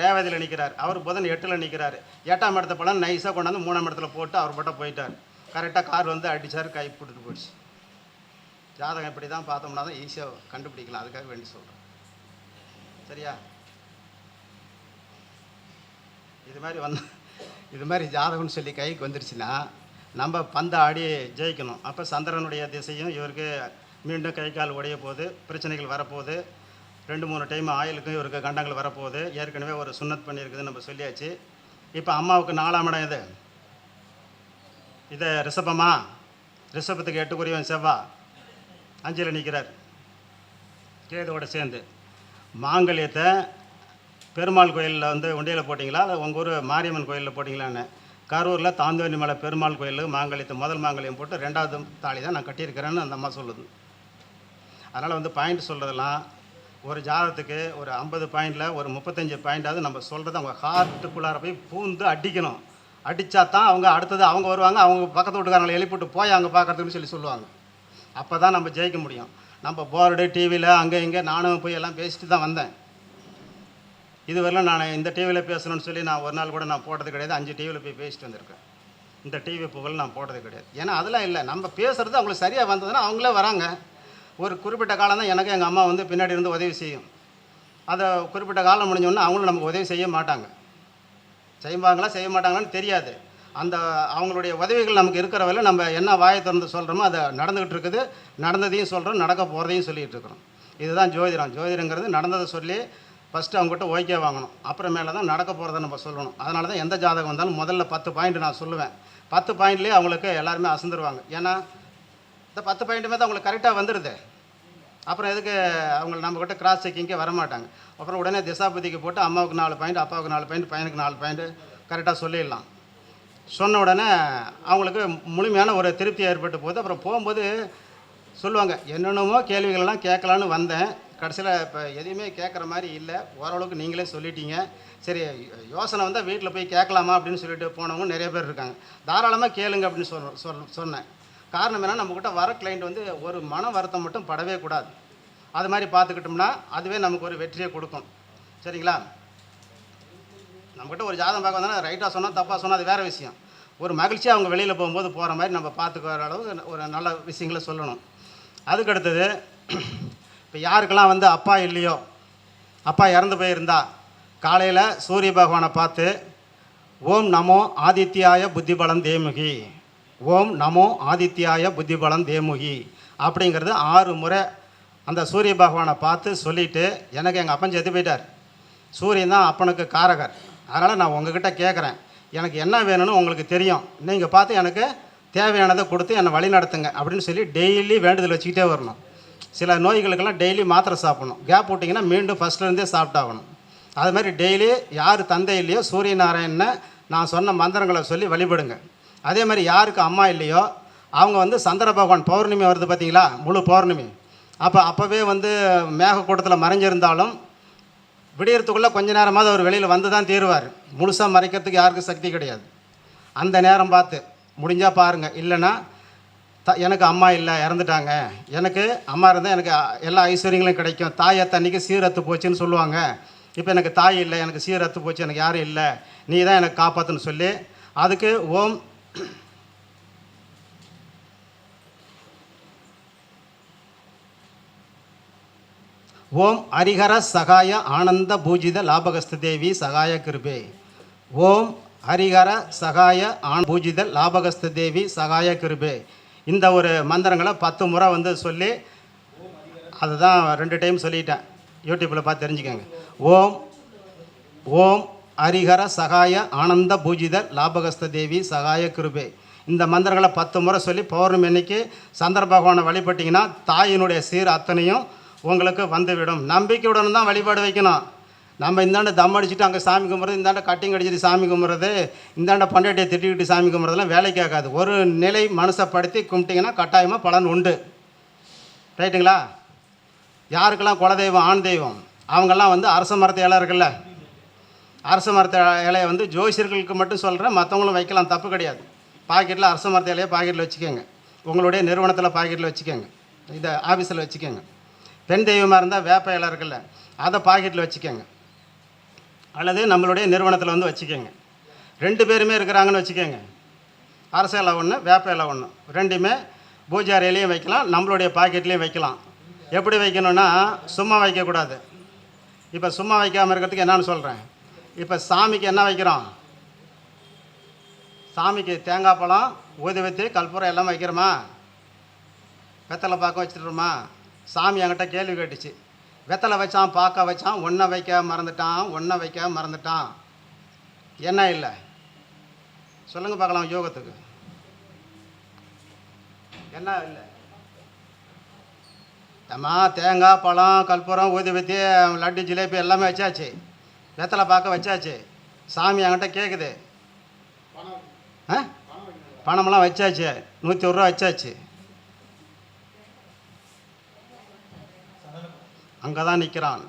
ரேவதியில் நிற்கிறார். அவர் புதன் 8ல் நிற்கிறார். 8ஆம் இடத்த பலன் நைஸாக கொண்டாந்து 3ஆம் இடத்துல போட்டு அவர் பட்ட போயிட்டார். கரெக்டாக கார் வந்து அடித்தார், கை போட்டுட்டு போயிடுச்சு. ஜாதகம் இப்படி தான் பார்த்தோம்னா தான் ஈஸியாக கண்டுபிடிக்கலாம். அதுக்காக வேண்டி சொல்கிறேன். சரியா? இது மாதிரி ஜாதகம்னு சொல்லி கைக்கு வந்துருச்சுன்னா நம்ம பந்தை ஆடி ஜெயிக்கணும். அப்போ சந்திரனுடைய திசையும் இவருக்கு மீண்டும் கை கால் உடைய போது, பிரச்சனைகள் வரப்போகுது. 2-3 டைம் ஆயிலுக்கும் இவருக்கு கண்டங்கள் வரப்போகுது. ஏற்கனவே ஒரு சுன்னத் பண்ணியிருக்குதுன்னு நம்ம சொல்லியாச்சு. இப்போ அம்மாவுக்கு 4ஆம் இடம் இது ரிஷபமா? ரிஷபத்துக்கு 8 குறையும் செவ்வாய் 5ல் நிற்கிறார் கேதோடு சேர்ந்து. மாங்கல்யத்தை பெருமாள் கோயிலில் வந்து உண்டியில் போட்டிங்களா, இல்லை உங்கள் ஊர் மாரியம்மன் கோயிலில் போட்டிங்களான்னு? கரூரில் தாந்தோணி மலை பெருமாள் கோயிலுக்கு மாங்கல்யத்தை முதல் மாங்கல்யம் போட்டு 2வது தாலி தான் நான் கட்டியிருக்கிறேன்னு அந்த அம்மா சொல்லுது. அதனால் வந்து பாயிண்ட் சொல்கிறதெல்லாம் ஒரு ஜாதகத்துக்கு ஒரு 50 பாயிண்டில் ஒரு 35 பாயிண்டாவது நம்ம சொல்கிறது அவங்க ஹார்ட்டுக்குள்ளார போய் பூந்து அடிக்கணும். அடித்தா தான் அவங்க அடுத்தது அவங்க வருவாங்க, அவங்க பக்கத்து வீட்டுக்காரங்களை எழுப்பிட்டு போய் அங்கே பார்க்குறதுக்குன்னு சொல்லுவாங்க. அப்போ தான் நம்ம ஜெயிக்க முடியும். நம்ம போர்டு டிவியில் அங்கே இங்கே நானும் போய் எல்லாம் பேசிட்டு தான் வந்தேன். இதுவரையிலும் நான் இந்த டிவியில் பேசணும்னு சொல்லி நான் ஒரு நாள் கூட நான் போட்டது கிடையாது. 5 டிவியில் போய் பேசிட்டு வந்திருக்கேன். இந்த டிவி புகழ் நான் போட்டது கிடையாது. ஏன்னா அதெல்லாம் இல்லை, நம்ம பேசுகிறது அவங்களுக்கு சரியாக வந்ததுன்னா அவங்களே வராங்க. ஒரு குறிப்பிட்ட காலம் தான் எனக்கு எங்கள் அம்மா வந்து பின்னாடி இருந்து உதவி செய்யும். அதை குறிப்பிட்ட காலம் முடிஞ்சோன்னா அவங்களும் நமக்கு உதவி செய்ய மாட்டாங்க. செய்வாங்களா செய்ய மாட்டாங்களான்னு தெரியாது. அந்த அவங்களுடைய உதவிகள் நமக்கு இருக்கிற வரை நம்ம என்ன வாயை திறந்து சொல்கிறோமோ அதை நடந்துக்கிட்டு இருக்குது. நடந்ததையும் சொல்கிறோம், நடக்க போகிறதையும் சொல்லிகிட்டு இருக்கிறோம். இதுதான் ஜோதிடம். ஜோதிடங்கிறது நடந்ததை சொல்லி ஃபஸ்ட்டு அவங்ககிட்ட ஓகே வாங்கணும், அப்புறமேலே தான் நடக்க போகிறத நம்ம சொல்லணும். அதனால தான் எந்த ஜாதகம் வந்தாலும் முதல்ல 10 பாயிண்ட் நான் சொல்லுவேன். 10 பாயிண்ட்லேயே அவங்களுக்கு எல்லாருமே அசந்துருவாங்க. ஏன்னா இந்த 10 பாயிண்ட்டுமே தான் அவங்களுக்கு கரெக்டாக வந்துடுது. அப்புறம் எதுக்கு அவங்க நம்மக்கிட்ட கிராஸ் செக்கிங்கே வரமாட்டாங்க. அப்புறம் உடனே திசாபதிக்கு போட்டு அம்மாவுக்கு 4 பாயிண்ட், அப்பாவுக்கு 4 பாயிண்ட், பையனுக்கு 4 பாயிண்ட் கரெக்டாக சொல்லிடலாம். சொன்ன உடனே அவங்களுக்கு முழுமையான ஒரு திருப்தி ஏற்பட்டு போகுது. அப்புறம் போகும்போது சொல்லுவாங்க, என்னென்னமோ கேள்விகளெல்லாம் கேட்கலான்னு வந்தேன், கடைசியில் இப்போ எதையுமே கேட்குற மாதிரி இல்லை, ஓரளவுக்கு நீங்களே சொல்லிட்டீங்க, சரி யோசனை வந்தால் வீட்டில் போய் கேட்கலாமா அப்படின்னு சொல்லிட்டு போனவங்க நிறைய பேர் இருக்காங்க. தாராளமாக கேளுங்க அப்படின்னு சொன்னேன். காரணம் என்ன, நம்மக்கிட்ட வர கிளைண்ட் வந்து ஒரு மன வருத்தம் மட்டும் படவே கூடாது. அது மாதிரி பார்த்துக்கிட்டோம்னா அதுவே நமக்கு ஒரு வெற்றியை கொடுக்கும். சரிங்களா? நம்மக்கிட்ட ஒரு ஜாதகம் பார்க்க வந்தோன்னா ரைட்டாக சொன்னால் தப்பாக சொன்னால் அது வேறு விஷயம். ஒரு மகிழ்ச்சியாக அவங்க வெளியில் போகும்போது போகிற மாதிரி நம்ம பார்த்துக்கிற அளவு ஒரு நல்ல விஷயங்களை சொல்லணும். அதுக்கு அடுத்தது, இப்போ யாருக்கெல்லாம் வந்து அப்பா இல்லையோ, அப்பா இறந்து போயிருந்தா காலையில் சூரிய பகவானை பார்த்து ஓம் நமோ ஆதித்யாய புத்திபலம் தேமுகி, ஓம் நமோ ஆதித்யாய புத்திபலம் தேமுகி அப்படிங்கிறது 6 முறை அந்த சூரிய பகவானை பார்த்து சொல்லிவிட்டு, எனக்கு எங்கள் அப்பன் செத்து போயிட்டார், சூரியன் தான் அப்பனுக்கு காரகர், அதனால் நான் உங்ககிட்ட கேட்குறேன், எனக்கு என்ன வேணும்னு உங்களுக்கு தெரியும், நீங்கள் பார்த்து எனக்கு தேவையானதை கொடுத்து என்னை வழி நடத்துங்க அப்படின்னு சொல்லி டெய்லி வேண்டுதல் வச்சுக்கிட்டே வரணும். சில நோய்களுக்கெல்லாம் டெய்லி மாத்திரை சாப்பிடணும், கேப் விட்டிங்கன்னா மீண்டும் ஃபஸ்ட்லேருந்தே சாப்பிட்டாகணும். அது மாதிரி டெய்லி யார் தந்தை இல்லையோ சூரிய நாராயணனை நான் சொன்ன மந்திரங்களை சொல்லி வழிபடுங்க. அதே மாதிரி யாருக்கு அம்மா இல்லையோ அவங்க வந்து சந்திர பகவான் பௌர்ணமி வருது பார்த்தீங்களா, முழு பௌர்ணமி, அப்போவே வந்து மேகக்கூட்டத்தில் மறைஞ்சிருந்தாலும் விடியறதுக்குள்ளே கொஞ்ச நேரமாவது அவர் வெளியில் வந்து தான் தீருவார். முழுசாக மறைக்கிறதுக்கு யாருக்கும் சக்தி கிடையாது. அந்த நேரம் பார்த்து முடிஞ்சால் பாருங்கள். இல்லைன்னா எனக்கு அம்மா இல்லை, இறந்துட்டாங்க, எனக்கு அம்மா இருந்தால் எனக்கு எல்லா ஐஸ்வர்யங்களும் கிடைக்கும், தாய் அத்தன்னைக்கு சீரத்து போச்சுன்னு சொல்லுவாங்க, இப்போ எனக்கு தாய் இல்லை, எனக்கு சீரத்து போச்சு, எனக்கு யாரும் இல்லை, நீ தான் எனக்கு காப்பாற்றுன்னு சொல்லி அதுக்கு ஓம் ஹரிஹர சகாய ஆனந்த பூஜித லாபகஸ்த தேவி சகாய கிருபே, ஓம் ஹரிஹர சகாய பூஜித லாபகஸ்த தேவி சகாய கிருபே. இந்த ஒரு மந்திரங்களை 10 முறை வந்து சொல்லி, அதுதான் 2 டைம் சொல்லிட்டேன், யூடியூப்பில் பார்த்து தெரிஞ்சுக்கோங்க. ஓம் ஓம் ஹரிஹர சகாய ஆனந்த பூஜித லாபகஸ்த தேவி சகாய கிருபே. இந்த மந்திரங்களை 10 முறை சொல்லி பௌர்ணமி அன்னைக்கு சந்திர பகவானை வழிபட்டிங்கன்னா தாயினுடைய சீர் அத்தனையும் உங்களுக்கு வந்துவிடும். நம்பிக்கையுடன் தான் வழிபாடு வைக்கணும். நம்ம இந்தாண்ட தம் அடிச்சுட்டு அங்கே சாமி கும்பிட்றது, இந்தாண்ட கட்டிங் அடிச்சுட்டு சாமி கும்பிட்றது, இந்தாண்ட பண்டாட்டியை திட்டிக்கிட்டு சாமி கும்பிட்றதுலாம் வேலைக்கு ஆகாது. ஒரு நிலை மனசப்படுத்தி கும்பிட்டிங்கன்னா கட்டாயமாக பலன் உண்டு. ரைட்டுங்களா? யாருக்கெல்லாம் குலதெய்வம் ஆண் தெய்வம் அவங்கெல்லாம் வந்து அரச மரத்து இலை இருக்குல்ல, அரச மரத்து இலையை வந்து ஜோசியர்களுக்கு மட்டும் சொல்கிறேன், மற்றவங்களும் வைக்கலாம், தப்பு கிடையாது. பாக்கெட்டில் அரச மரத்து இலையை பாக்கெட்டில் வச்சுக்கோங்க, உங்களுடைய நிறுவனத்தில் பாக்கெட்டில் வச்சுக்கோங்க, இதை ஆஃபீஸில் வச்சுக்கோங்க. பெண் தெய்வமாக இருந்தால் வேப்ப இலை இருக்குல்ல, அதை பாக்கெட்டில் வச்சுக்கோங்க, அல்லது நம்மளுடைய நிறுவனத்தில் வந்து வச்சுக்கோங்க. 2 பேருமே இருக்கிறாங்கன்னு வச்சுக்கோங்க, அரச இலை ஒன்று, வேப்ப இலை ஒன்று, 2மே பூஜை அறையிலையும் வைக்கலாம், நம்மளுடைய பாக்கெட்லேயும் வைக்கலாம். எப்படி வைக்கணும்னா சும்மா வைக்கக்கூடாது. இப்போ சும்மா வைக்காமல் இருக்கிறதுக்கு என்னன்னு சொல்கிறேன். இப்போ சாமிக்கு என்ன வைக்கிறோம், சாமிக்கு தேங்காய் பழம் ஊதுவத்தி கற்பூரம் எல்லாம் வைக்கிறோமா, வெத்தலை பாக்கம் வச்சுட்டுருமா. சாமி என்கிட்ட கேள்வி கேட்டுச்சு, வெத்தலை வச்சான் பார்க்க வச்சான், ஒன்றை வைக்க மறந்துட்டான், ஒன்றை வைக்க மறந்துட்டான், என்ன இல்லை சொல்லுங்கள் பார்க்கலாம், யோகத்துக்கு என்ன இல்லை? ஏம்மா தேங்காய் பழம் கற்பூரம் ஊதுவத்தி லட்டு ஜிலேபி எல்லாமே வச்சாச்சு, வெத்தலை பார்க்க வச்சாச்சு, சாமி என்கிட்ட கேட்குது, பணமெல்லாம் வச்சாச்சு, 101 ரூபா வச்சாச்சு, அங்கே தான் நிற்கிறான்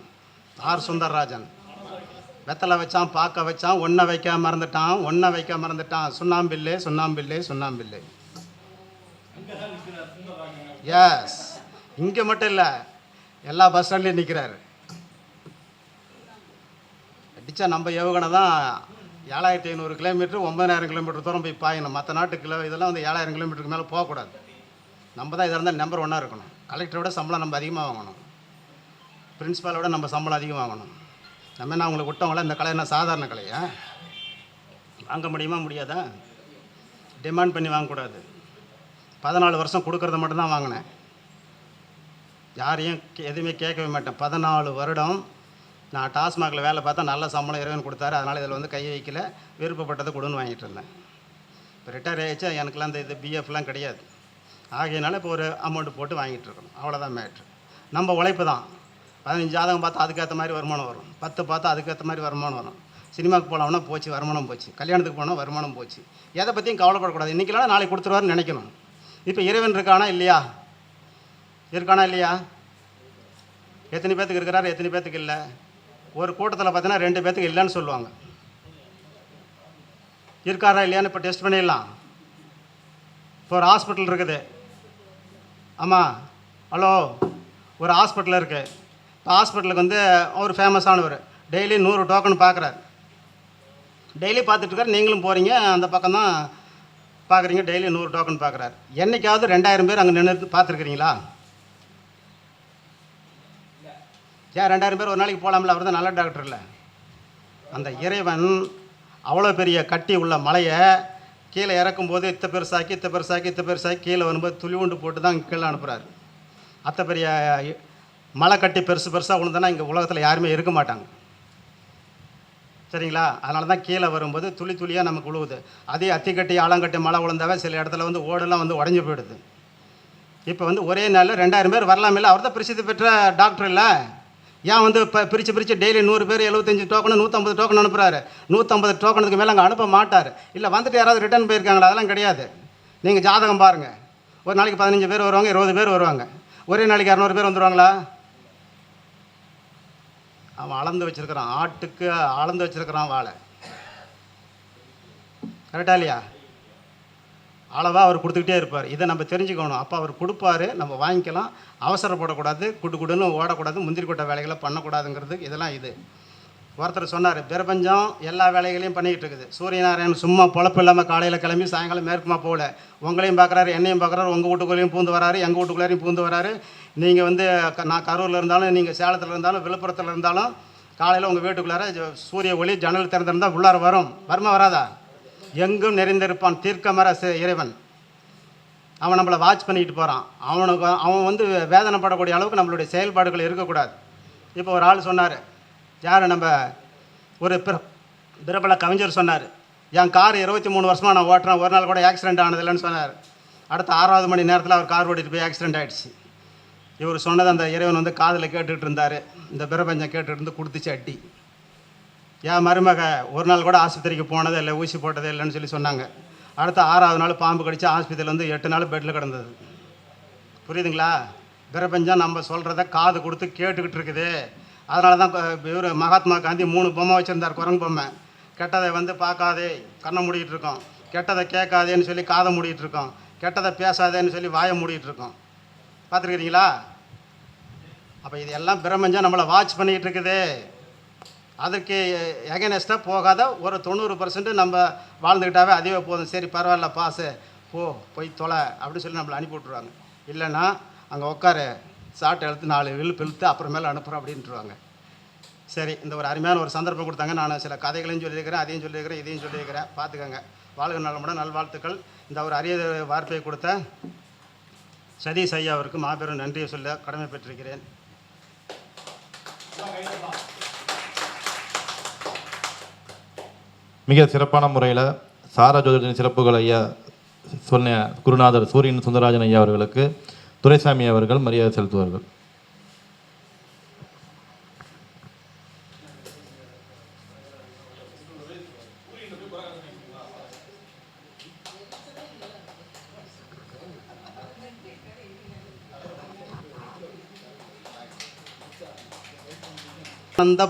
ஆர் சுந்தரராஜன். வெத்தலை வச்சான் பார்க்க வச்சான், ஒன்றை வைக்க மறந்துட்டான், ஒன்றை வைக்க மறந்துட்டான், சுண்ணாம்பில்லே சுண்ணாம்பில்லே சுண்ணாம்பில்லே. எஸ், இங்கே மட்டும் இல்லை, எல்லா பஸ் ஸ்டாண்ட்லேயும் நிற்கிறாரு. அடித்தா நம்ம யோகனை தான் 7500 கிலோமீட்டர் 9000 கிலோமீட்டர் தூரம் போய் பாயணும். மற்ற நாட்டுக்கு இதெல்லாம் வந்து 7000 கிலோமீட்டருக்கு மேலே போகக்கூடாது. நம்ம தான் இதாக இருந்தால் நம்பர் 1 இருக்கணும். கலெக்டரோட சம்பளம் நம்ம அதிகமாக வாங்கணும், பிரின்ஸிபாலோட நம்ம சம்பளம் அதிகம் வாங்கணும். நம்ம என்ன அவங்களுக்கு விட்டவங்கள இந்த கலை என்ன சாதாரண கலையா? வாங்க முடியுமா முடியாதா? டிமாண்ட் பண்ணி வாங்கக்கூடாது. 14 வருஷம் கொடுக்குறத மட்டும்தான் வாங்கினேன், யாரையும் எதுவுமே கேட்கவே மாட்டேன். 14 வருடம் நான் டாஸ்மாகில் வேலை பார்த்தா நல்ல சம்பளம் இறைவன் கொடுத்தாரு, அதனால் இதில் வந்து கை வைக்கல, விருப்பப்பட்டதை கொடுன்னு வாங்கிட்டு இருந்தேன். இப்போ ரிட்டையர் ஆகிடுச்சா, எனக்குலாம் இந்த பிஎஃப்லாம் கிடையாது, ஆகையினால இப்போ ஒரு அமௌண்ட்டு போட்டு வாங்கிட்டு இருக்கணும், அவ்வளோதான் மேட்ரு. நம்ம உழைப்பு தான். 15 ஜாதகம் பார்த்தா அதுக்கேற்ற மாதிரி வருமானம் வரும், 10 பார்த்தா அதுக்கேற்ற மாதிரி வருமானம் வரும். சினிமாவுக்கு போனோம்னா போச்சு வருமானம் போச்சு, கல்யாணத்துக்கு போனால் வருமானம் போச்சு. எதை பற்றியும் கவலைப்படக்கூடாது. இன்றைக்கி இல்லைனா நாளைக்கு கொடுத்துருவாருன்னு நினைக்கணும். இப்போ இறைவன் இருக்கானா இல்லையா? இருக்கானா இல்லையா? எத்தனை பேர்த்துக்கு இருக்கிறாரு, எத்தனை பேர்த்துக்கு இல்லை? ஒரு கூட்டத்தில் பார்த்தீங்கன்னா 2 பேர்த்துக்கு இல்லைன்னு சொல்லுவாங்க. இருக்காரா இல்லையான்னு இப்போ டெஸ்ட் பண்ணிடலாம். இப்போ ஒரு ஹாஸ்பிட்டல் இருக்குது, ஆமாம், ஹலோ, ஒரு ஹாஸ்பிட்டல் இருக்குது. இப்போ ஹாஸ்பிட்டலுக்கு வந்து அவர் ஃபேமஸானவர், டெய்லி 100 டோக்கன் பார்க்குறாரு, டெய்லி பார்த்துட்ருக்காரு. நீங்களும் போகிறீங்க, அந்த பக்கம் தான் பார்க்குறீங்க, டெய்லி 100 டோக்கன் பார்க்குறாரு. என்றைக்காவது 2000 பேர் அங்கே நின்று பார்த்துருக்குறீங்களா? ஏன் 2000 பேர் ஒரு நாளைக்கு போகலாம்ல? அவர் தான் நல்ல டாக்டர் இல்லை. அந்த இறைவன் அவ்வளோ பெரிய கட்டி உள்ள மலையை கீழே இறக்கும்போது இத்த பெருசாக்கி கீழே வரும்போது துளிவுண்டு போட்டு தான் கீழே அனுப்புகிறாரு. அத்த பெரிய மலை கட்டி பெருசாக விழுந்தோன்னா இங்கே உலகத்தில் யாருமே இருக்க மாட்டாங்க. சரிங்களா? அதனால தான் கீழே வரும்போது துளி துளியாக நமக்கு விழுவுது. அதே அத்திக்கட்டி ஆலங்கட்டி மழை விழுந்தாவே சில இடத்துல வந்து ஓடெல்லாம் வந்து உடஞ்சி போயிடுது. இப்போ வந்து ஒரே நாளில் 2000 பேர் வரலாமில்ல? அவர் தான் பிரசித்தி பெற்ற டாக்டர் இல்லை? ஏன் வந்து இப்போ பிரித்து டெய்லி 100 பேர் 75 டோக்கனு 150 டோக்கன் அனுப்புகிறாரு? 150 டோக்கனுக்கு மேலே அங்கே அனுப்ப மாட்டார். இல்லை வந்துட்டு யாராவது ரிட்டர்ன் போயிருக்காங்களா? அதெல்லாம் கிடையாது. நீங்கள் ஜாதகம் பாருங்கள். ஒரு நாளைக்கு 15 பேர் வருவாங்க, 20 பேர் வருவாங்க. ஒரே நாளைக்கு 200 பேர் வந்துடுவாங்களா? அவன் அளந்து வச்சுருக்கிறான், ஆட்டுக்கு அளந்து வச்சுருக்கிறான் வாழை. கரெக்டா இல்லையா? அளவாக அவர் கொடுத்துக்கிட்டே இருப்பார். இதை நம்ம தெரிஞ்சுக்கணும். அப்போ அவர் கொடுப்பாரு, நம்ம வாங்கிக்கலாம். அவசரப்படக்கூடாது, குடுன்னு ஓடக்கூடாது, முந்திரி கொட்டை வேலைகளை பண்ணக்கூடாதுங்கிறது இதெல்லாம். இது ஒருத்தர் சொன்னார், பிரபஞ்சம் எல்லா வேலைகளையும் பண்ணிக்கிட்டு இருக்குது. சூரியநாராயணன் சும்மா பொழப்பு இல்லாமல் காலையில் கிளம்பி சாயங்காலம் மேற்குமா போகல. உங்களையும் பார்க்குறாரு, என்னையும் பார்க்குறாரு, உங்கள் வீட்டுக்குள்ளேயும் பூந்து வராரு, எங்கள் வீட்டுக்குள்ளேயும் பூந்து வராரு. நீங்கள் வந்து நான் கரூரில் இருந்தாலும், நீங்கள் சேலத்தில் இருந்தாலும், விழுப்புரத்தில் இருந்தாலும், காலையில் உங்கள் வீட்டுக்குள்ளார சூரிய ஒளி ஜன்னல் திறந்திருந்தால் உள்ளார வரும். வருமா வராதா? எங்கும் நிறைந்திருப்பான் தீர்க்கமர இறைவன். அவன் நம்மளை வாட்ச் பண்ணிக்கிட்டு போகிறான். அவன் வந்து வேதனைப்படக்கூடிய அளவுக்கு நம்மளுடைய செயல்பாடுகள் இருக்கக்கூடாது. இப்போ ஒரு ஆள் சொன்னார், யார் நம்ம ஒரு பிரபல கவிஞர் சொன்னார், என் கார் 23 வருஷமாக நான் ஓட்டுறேன், ஒரு நாள் கூட ஆக்சிடென்ட் ஆனதில்லைன்னு சொன்னார். அடுத்த 6வது மணி நேரத்தில் அவர் கார் ஓட்டிகிட்டு போய் ஆக்சிடென்ட் ஆகிடுச்சு. இவர் சொன்னது அந்த இறைவன் வந்து காதில் கேட்டுக்கிட்டு இருந்தார். இந்த பிரபஞ்சம் கேட்டுட்டு இருந்து கொடுத்துச்சு அடி. என் மருமக ஒரு நாள் கூட ஆஸ்பத்திரிக்கு போனதே இல்லை, ஊசி போட்டதே இல்லைன்னு சொல்லி சொன்னாங்க. அடுத்த 6வது நாள் பாம்பு கடிச்சு ஆஸ்பத்திரியில் வந்து 8 நாள் பெட்டில் கிடந்தது. புரியுதுங்களா? பிரபஞ்சம் நம்ம சொல்கிறத காது கொடுத்து கேட்டுக்கிட்டு இருக்குது. அதனால தான் இவர் மகாத்மா காந்தி 3 பொம்மை வச்சுருந்தார், குரங்கு பொம்மை. கெட்டதை வந்து பார்க்காதே கண்ணை மூடிக்கிட்டு இருக்கோம், கெட்டதை கேட்காதேன்னு சொல்லி காதை மூடிக்கிட்டு இருக்கோம், கெட்டதை பேசாதேன்னு சொல்லி வாயை மூடிக்கிட்டு இருக்கோம். பார்த்துருக்கிறீங்களா? அப்போ இது எல்லாம் பிரபஞ்சம் நம்மளை வாட்ச் பண்ணிக்கிட்டு இருக்குது. அதுக்கு எகனஸ்டாக போகாத ஒரு 90% நம்ம வாழ்ந்துக்கிட்டாவே அதுவே போதும். சரி பரவாயில்ல, பாசு போய் தொலை அப்படின்னு சொல்லி நம்மளை அனுப்பி விட்ருவாங்க. இல்லைன்னா அங்கே உட்காரு, சாட்டை எழுத்து 4 இழுப்பு இழுத்து அப்புறமேல அனுப்புகிறோம் அப்படின்ட்டுருவாங்க. சரி, இந்த ஒரு அருமையான ஒரு சந்தர்ப்பம் கொடுத்தாங்க. நான் சில கதைகளையும் சொல்லியிருக்கிறேன், அதையும் சொல்லியிருக்கிறேன், இதையும் சொல்லியிருக்கிறேன். பார்த்துக்கோங்க. வாழ்க நலமுடன், நல்வாழ்த்துக்கள். இந்த ஒரு அரிய வார்த்தையை கொடுத்த சதீஷ் ஐயா அவருக்கு மாபெரும் நன்றியை சொல்ல கடமைப்பட்டிருக்கிறேன். மிக சிறப்பான முறையில் சாரா ஜோதிடத்தின் சிறப்புகள் ஐயா சொன்ன குருநாதர் சூரியன் சுந்தரராஜன் ஐயா அவர்களுக்கு துரைசாமி அவர்கள் மரியாதை செலுத்துவார்கள். அந்த